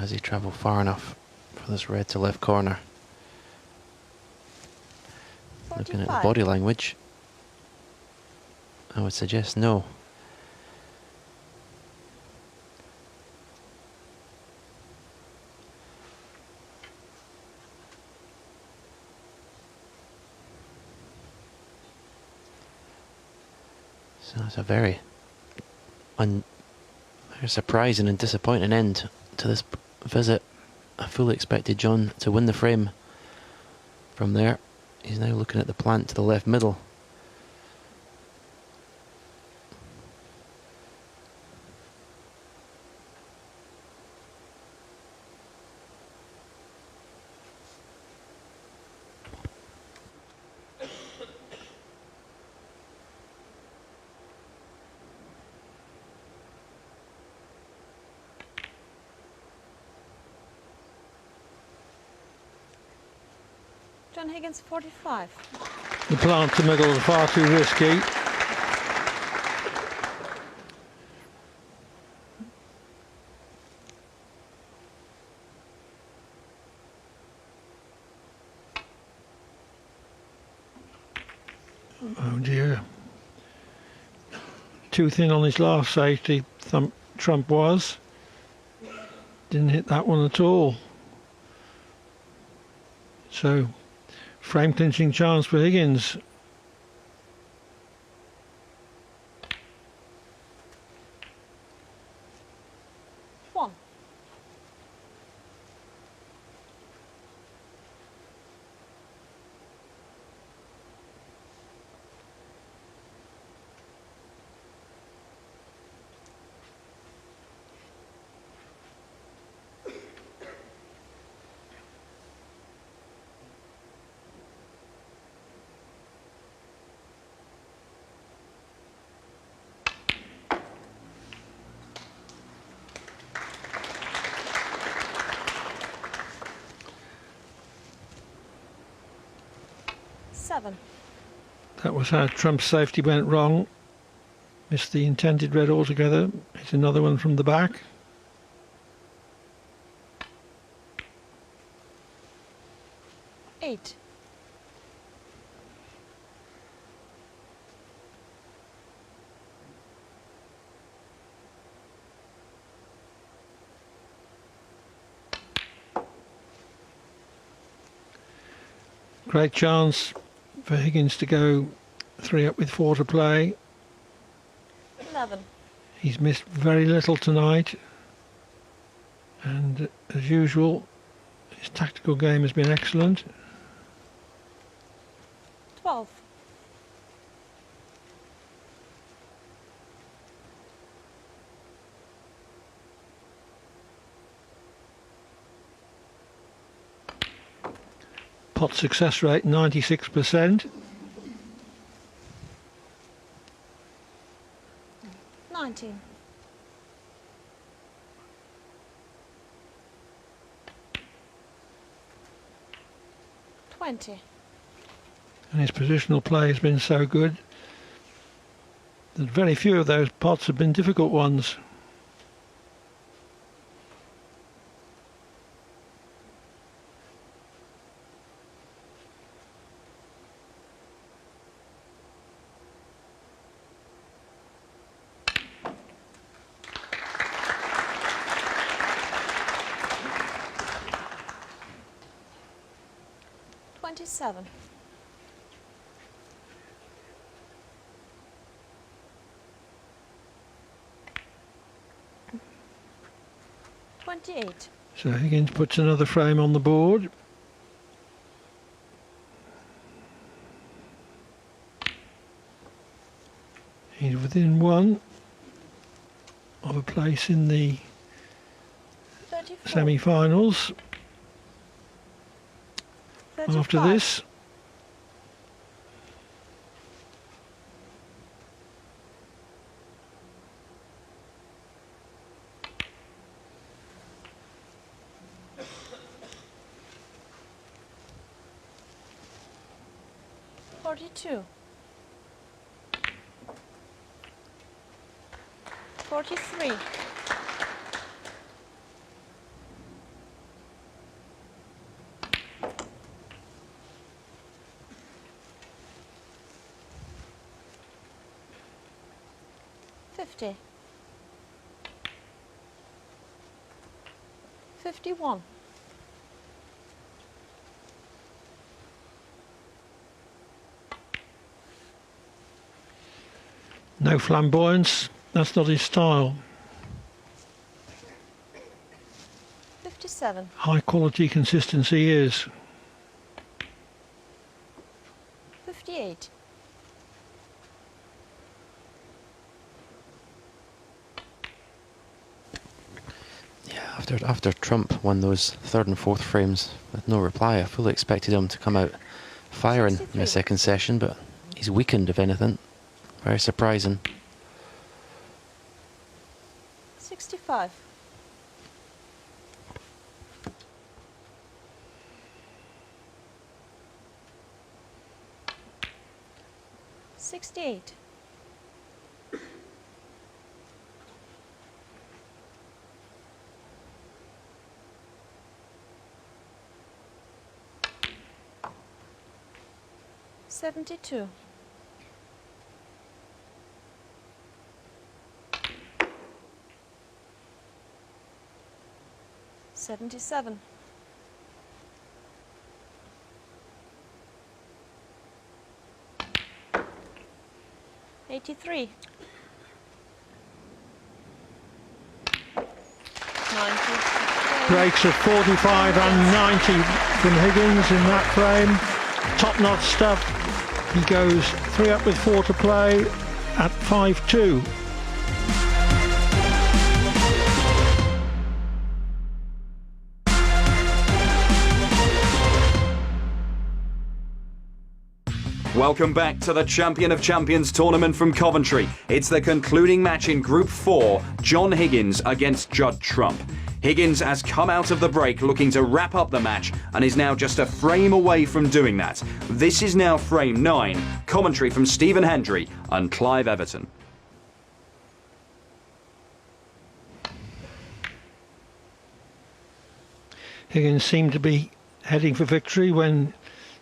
B: Has he travelled far enough for this red to left corner?
C: 45.
B: Looking at the body language, I would suggest no. So it's a very surprising and disappointing end to this visit. I fully expected John to win the frame From there, he's now looking at the plant to the left middle.
C: John Higgins, 45.
A: The plant to middle is far too risky. Oh dear. Too thin on his last safety, Trump was. Didn't hit that one at all. So, frame clinching chance for Higgins.
C: One. Seven.
A: That was how Trump's safety went wrong. Missed the intended red altogether. Hit another one from the back.
C: Eight.
A: Great chance for Higgins to go 3 up with 4 to play.
C: 11.
A: He's missed very little tonight, and as usual his tactical game has been excellent.
C: 12.
A: Pot success rate 96%.
C: 19. 20.
A: And his positional play has been so good that very few of those pots have been difficult ones.
C: Seven. 28.
A: So Higgins puts another frame on the board. He's within one of a place in the
C: 34.
A: semi-finals.
C: 35.
A: After this,
C: $42. 43. 50. 51.
A: no flamboyance, that's not his style.
C: 57.
A: High quality consistency is.
B: After Trump won those third and fourth frames with no reply, I fully expected him to come out firing in the
C: 63.
B: second session, but he's weakened, if anything. Very surprising.
C: 65. $68. 72. 77. 83. 90.
A: Breaks of 45 and 90 from Higgins in that frame. Top-notch stuff. He goes 3 up with 4 to play at 5-2.
D: Welcome back to the Champion of Champions tournament from Coventry. It's the concluding match in Group 4, John Higgins against Judd Trump. Higgins has come out of the break looking to wrap up the match and is now just a frame away from doing that. This is now frame 9. Commentary from Stephen Hendry and Clive Everton.
A: Higgins seemed to be heading for victory when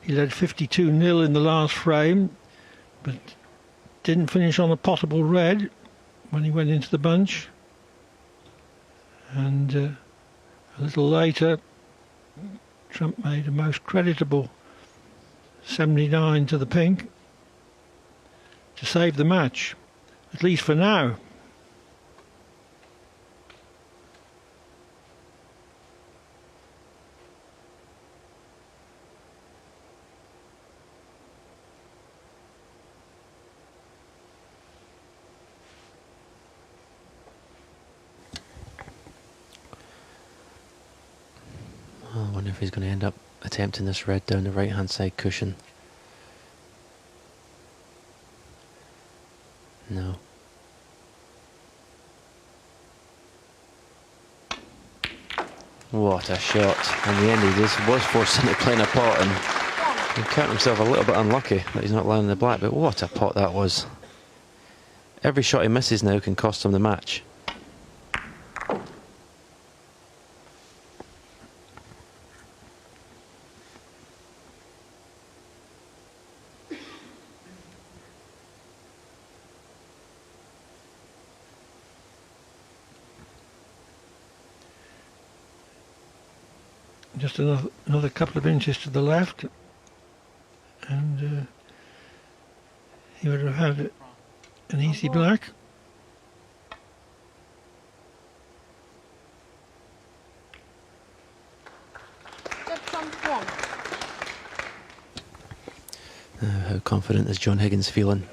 A: he led 52-0 in the last frame, but didn't finish on a potable red when he went into the bunch. And a little later, Trump made a most creditable 79 to the pink to save the match, at least for now.
B: I wonder if he's going to end up attempting this red down the right hand side cushion. No. What a shot. In the end he just was forced into playing a pot, and he counted himself a little bit unlucky that he's not landing the black, but what a pot that was. Every shot he misses now can cost him the match.
A: Just another couple of inches to the left, and he would have had an easy black.
C: Judd Trump won.
B: How confident is John Higgins feeling?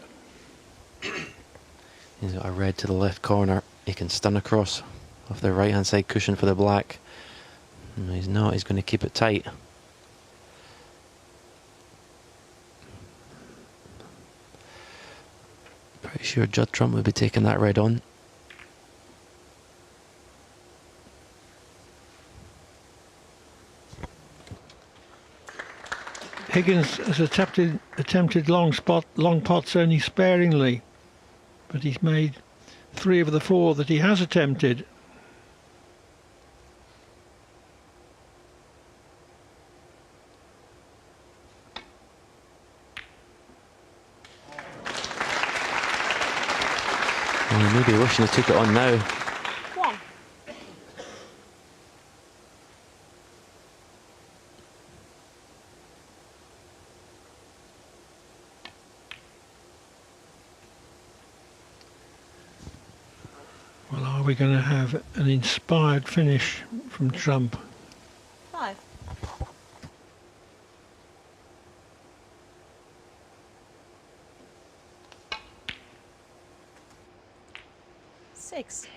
B: He's got a red to the left corner. He can stun across off the right hand side cushion for the black. No, he's not. He's going to keep it tight. Pretty sure Judd Trump would be taking that red on.
A: Higgins has attempted long pots only sparingly, but he's made 3 of the 4 that he has attempted.
B: Well, he may be wishing he took it on now.
C: One.
A: Well, are we going to have an inspired finish from Trump?
C: 5. 6.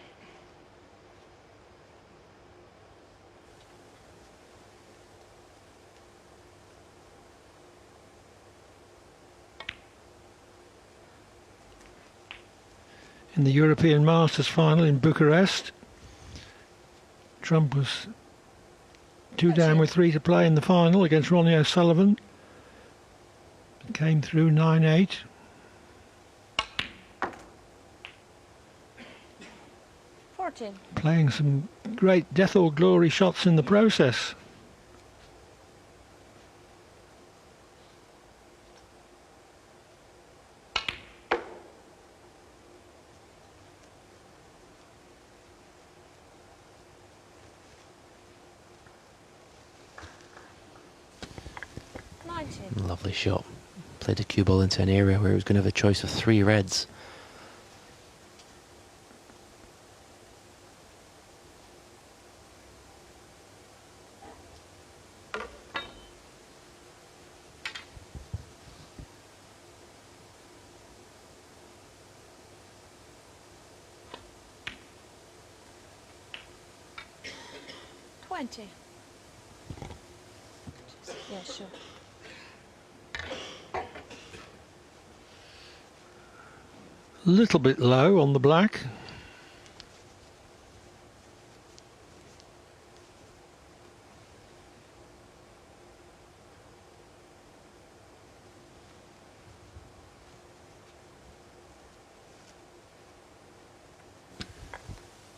A: in the European Masters final in Bucharest. Trump was 2 down with 3 to play in the final against Ronnie O'Sullivan. Came through 9-8. Playing some great death or glory shots in the process.
B: Lovely shot. Played a cue ball into an area where he was going to have a choice of 3 reds.
C: Yeah, sure.
A: A little bit low on the black.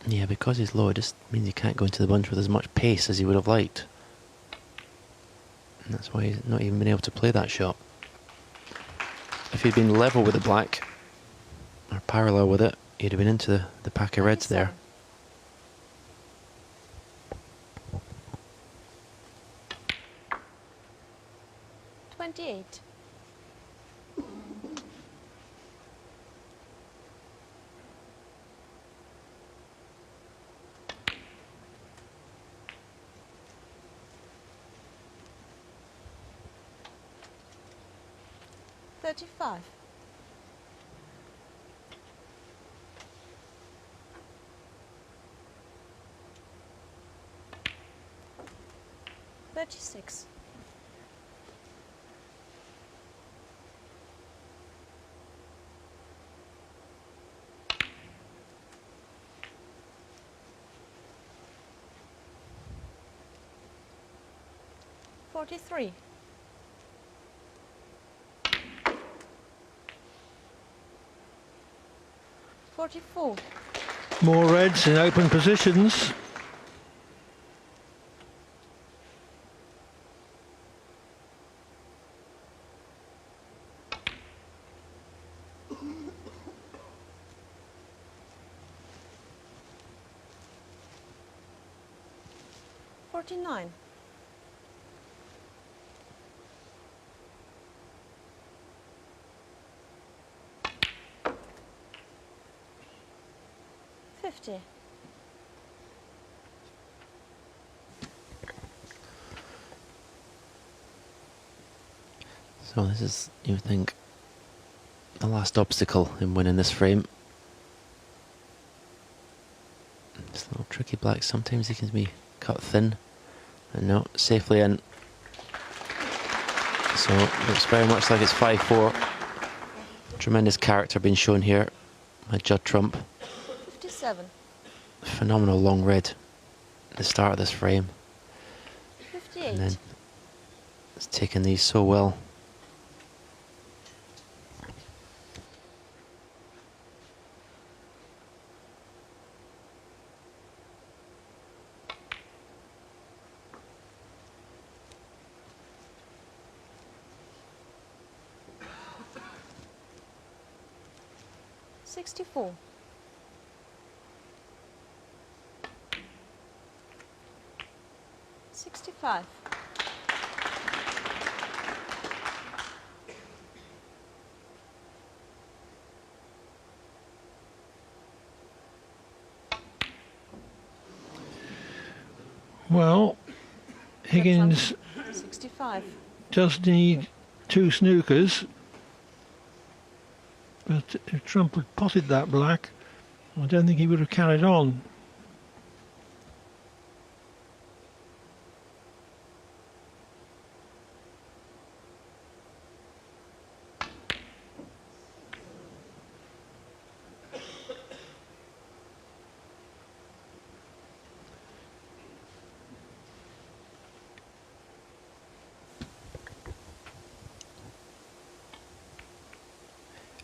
B: Yeah, because he's low, it just means he can't go into the bunch with as much pace as he would have liked. And that's why he's not even been able to play that shot. If he'd been level with the black, or parallel with it, he'd have been into the pack of reds there.
C: 28. $35. $36. $43. $44.
A: More reds in open positions.
C: $49. $50.
B: So this is, you would think, the last obstacle in winning this frame. This little tricky black, sometimes he can be cut thin. And no, safely in. So it looks very much like it's 5-4. Tremendous character being shown here by Judd Trump.
C: 57.
B: Phenomenal long red at the start of this frame.
C: 58.
B: And then it's taken these so well.
C: $64. $65.
A: Well, Higgins
C: 65.
A: does need 2 snookers, but if Trump had potted that black, I don't think he would have carried on.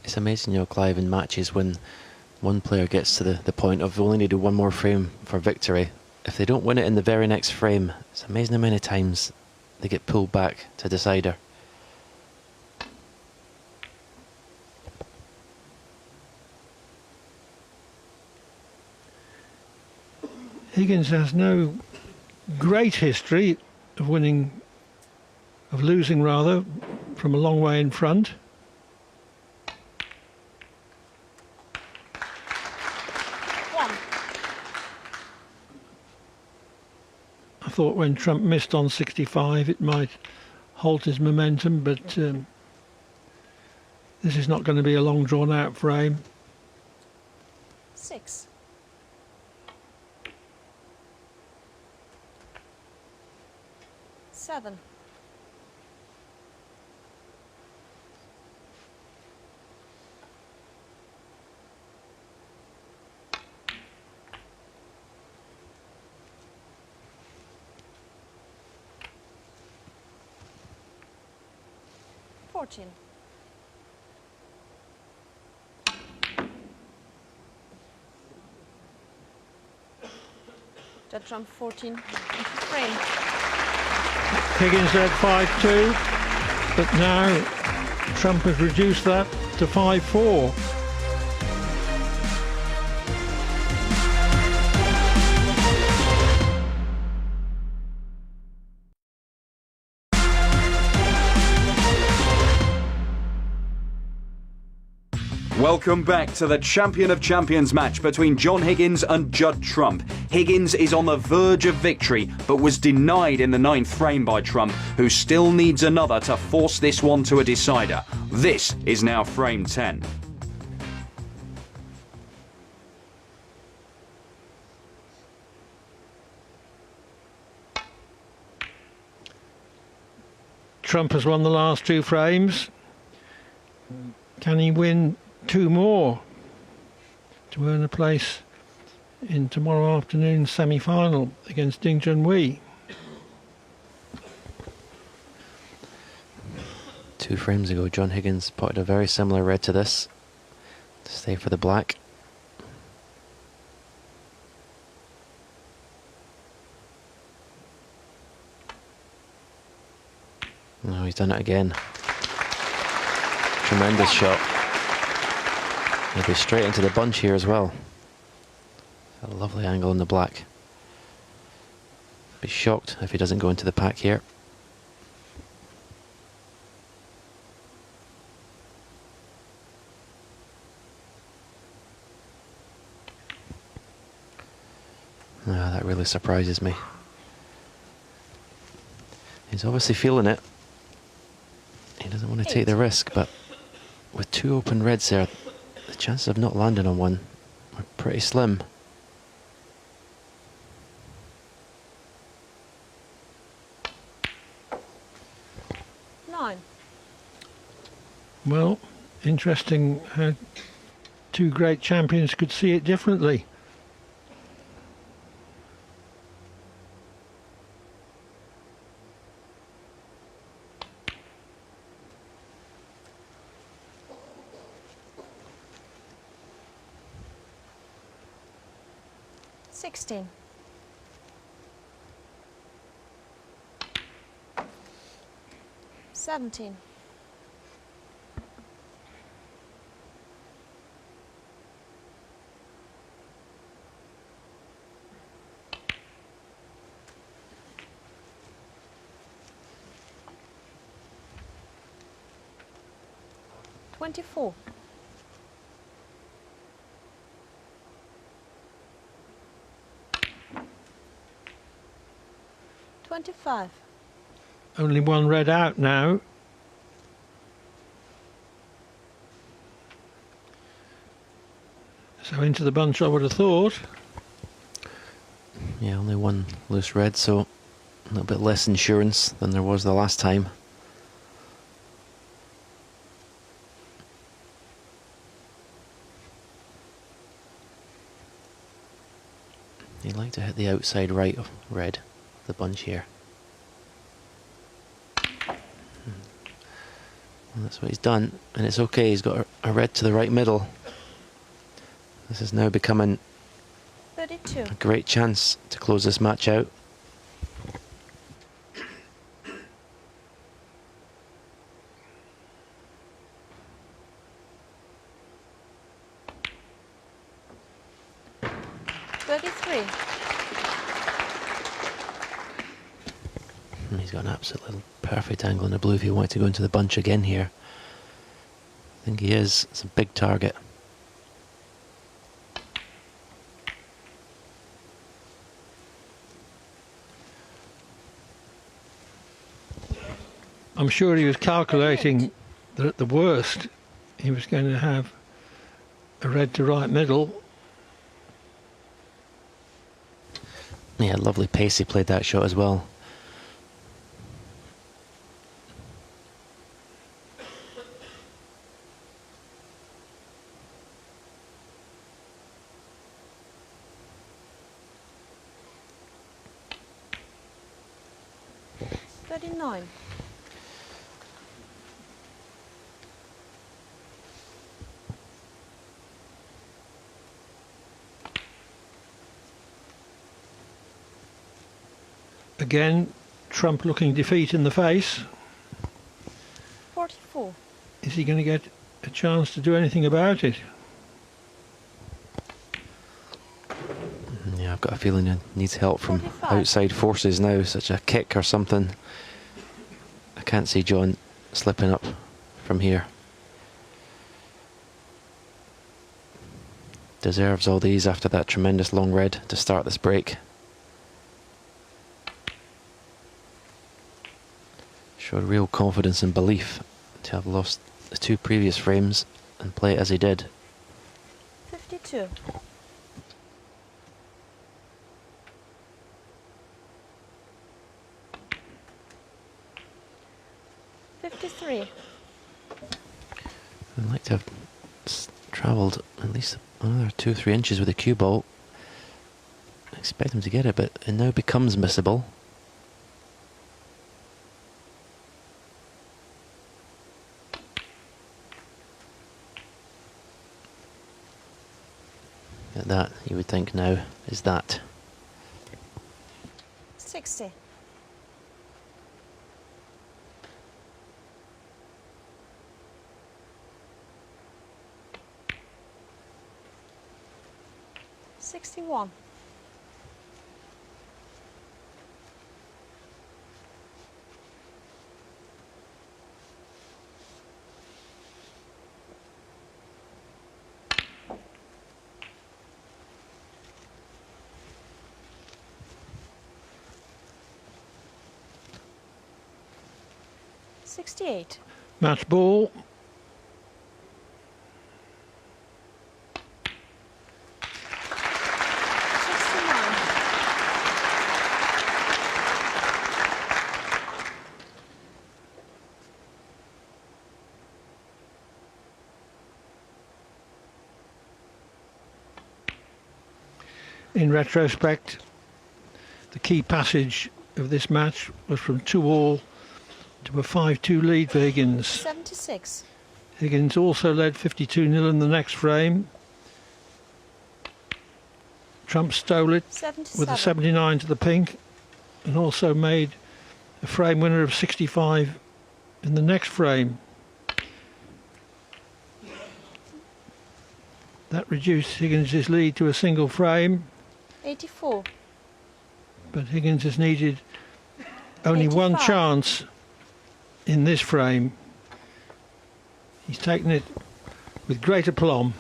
B: It's amazing, you know, Clive, in matches when one player gets to the point of only need one more frame for victory. If they don't win it in the very next frame, it's amazing how many times they get pulled back to decider.
A: Higgins has no great history of losing rather, from a long way in front. I thought when Trump missed on 65 it might halt his momentum, but this is not going to be a long drawn out frame.
C: 6. Seven. Fourteen. Judge Trump 14 frame.
A: Higgins led 5-2, but now Trump has reduced that to 5-4.
D: Welcome back to the Champion of Champions match between John Higgins and Judd Trump. Higgins is on the verge of victory, but was denied in the 9th frame by Trump, who still needs another to force this one to a decider. This is now frame 10.
A: Trump has won the last 2 frames. Can he win 2 more to earn a place in tomorrow afternoon's semi-final against Ding Junhui?
B: 2 frames ago, John Higgins potted a very similar red to this to stay for the black. No, he's done it again. Tremendous shot. He'll be straight into the bunch here as well. A lovely angle in the black. Be shocked if he doesn't go into the pack here. Ah, that really surprises me. He's obviously feeling it. He doesn't want to take the risk, but with 2 open reds there, the chances of not landing on one are pretty slim.
C: Nine.
A: Well, interesting how 2 great champions could see it differently.
C: 16. 17. 24. 25.
A: Only 1 red out now. So into the bunch, I would have thought.
B: Yeah, only 1 loose red, so a little bit less insurance than there was the last time. You'd like to hit the outside right of red, the bunch here. Well, that's what he's done, and it's okay. He's got a red to the right middle. This is now becoming
C: 32.
B: a great chance to close this match out. And he's got an absolutely perfect angle in the blue if he wanted to go into the bunch again here. I think he is. It's a big target.
A: I'm sure he was calculating that at the worst he was going to have a red to right middle.
B: Yeah, lovely pace he played that shot as well.
A: Again, Trump looking defeat in the face.
C: 44.
A: Is he going to get a chance to do anything about it?
B: Yeah, I've got a feeling he needs help from
C: 45.
B: outside forces now, such a kick or something. I can't see John slipping up from here. Deserves all these after that tremendous long red to start this break. Showed real confidence and belief to have lost the two previous frames and play it as he did.
C: 52. I'd
B: like to have travelled at least another 2-3 inches with the cue ball. I expect him to get it, but it now becomes missable. At that, you would think now is that.
C: 60. $61. $68.
A: Match ball. In retrospect, the key passage of this match was from 2-all to a 5-2 lead for Higgins.
C: 76.
A: Higgins also led 52-0 in the next frame. Trump stole it
C: 77.
A: with a 79 to the pink and also made a frame winner of 65 in the next frame. That reduced Higgins' lead to a single frame.
C: 84.
A: But Higgins has needed only
C: 85.
A: one chance in this frame. He's taken it with great aplomb.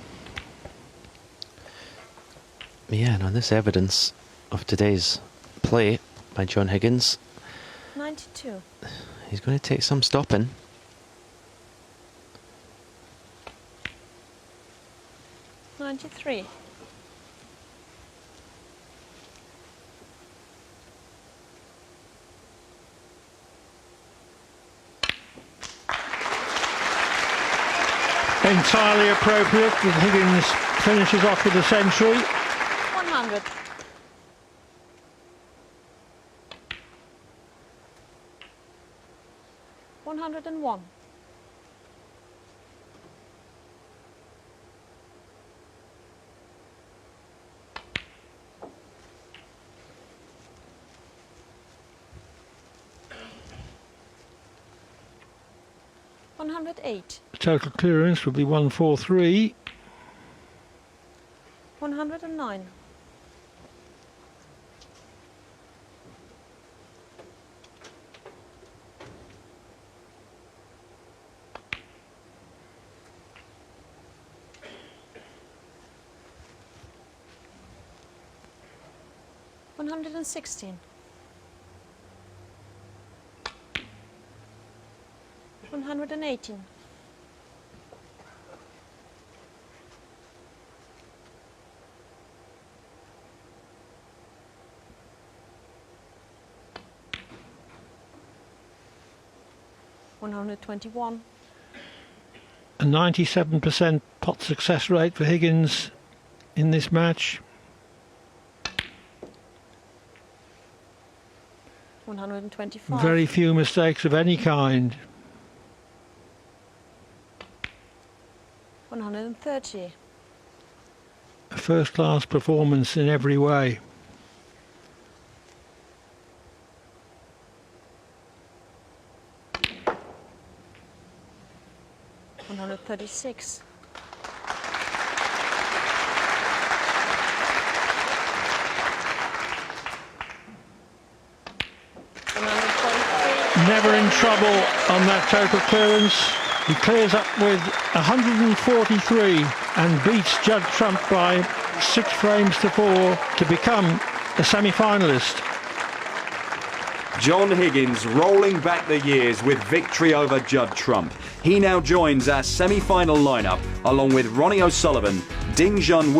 B: Yeah, and on this evidence of today's play by John Higgins,
C: 92.
B: he's going to take some stopping.
C: $93.
A: Entirely appropriate that Higgins finishes off with a century.
C: 100. $101. 108.
A: The total clearance would be 143.
C: 109. 116. 118. 121.
A: A 97% pot success rate for Higgins in this match.
C: 125.
A: Very few mistakes of any kind.
C: 130.
A: A first-class performance in every way.
C: 136. 143.
A: Never in trouble on that total clearance. He clears up with 143 and beats Judd Trump by 6 frames to 4 to become a semi-finalist.
D: John Higgins rolling back the years with victory over Judd Trump. He now joins our semi-final lineup along with Ronnie O'Sullivan, Ding Junhui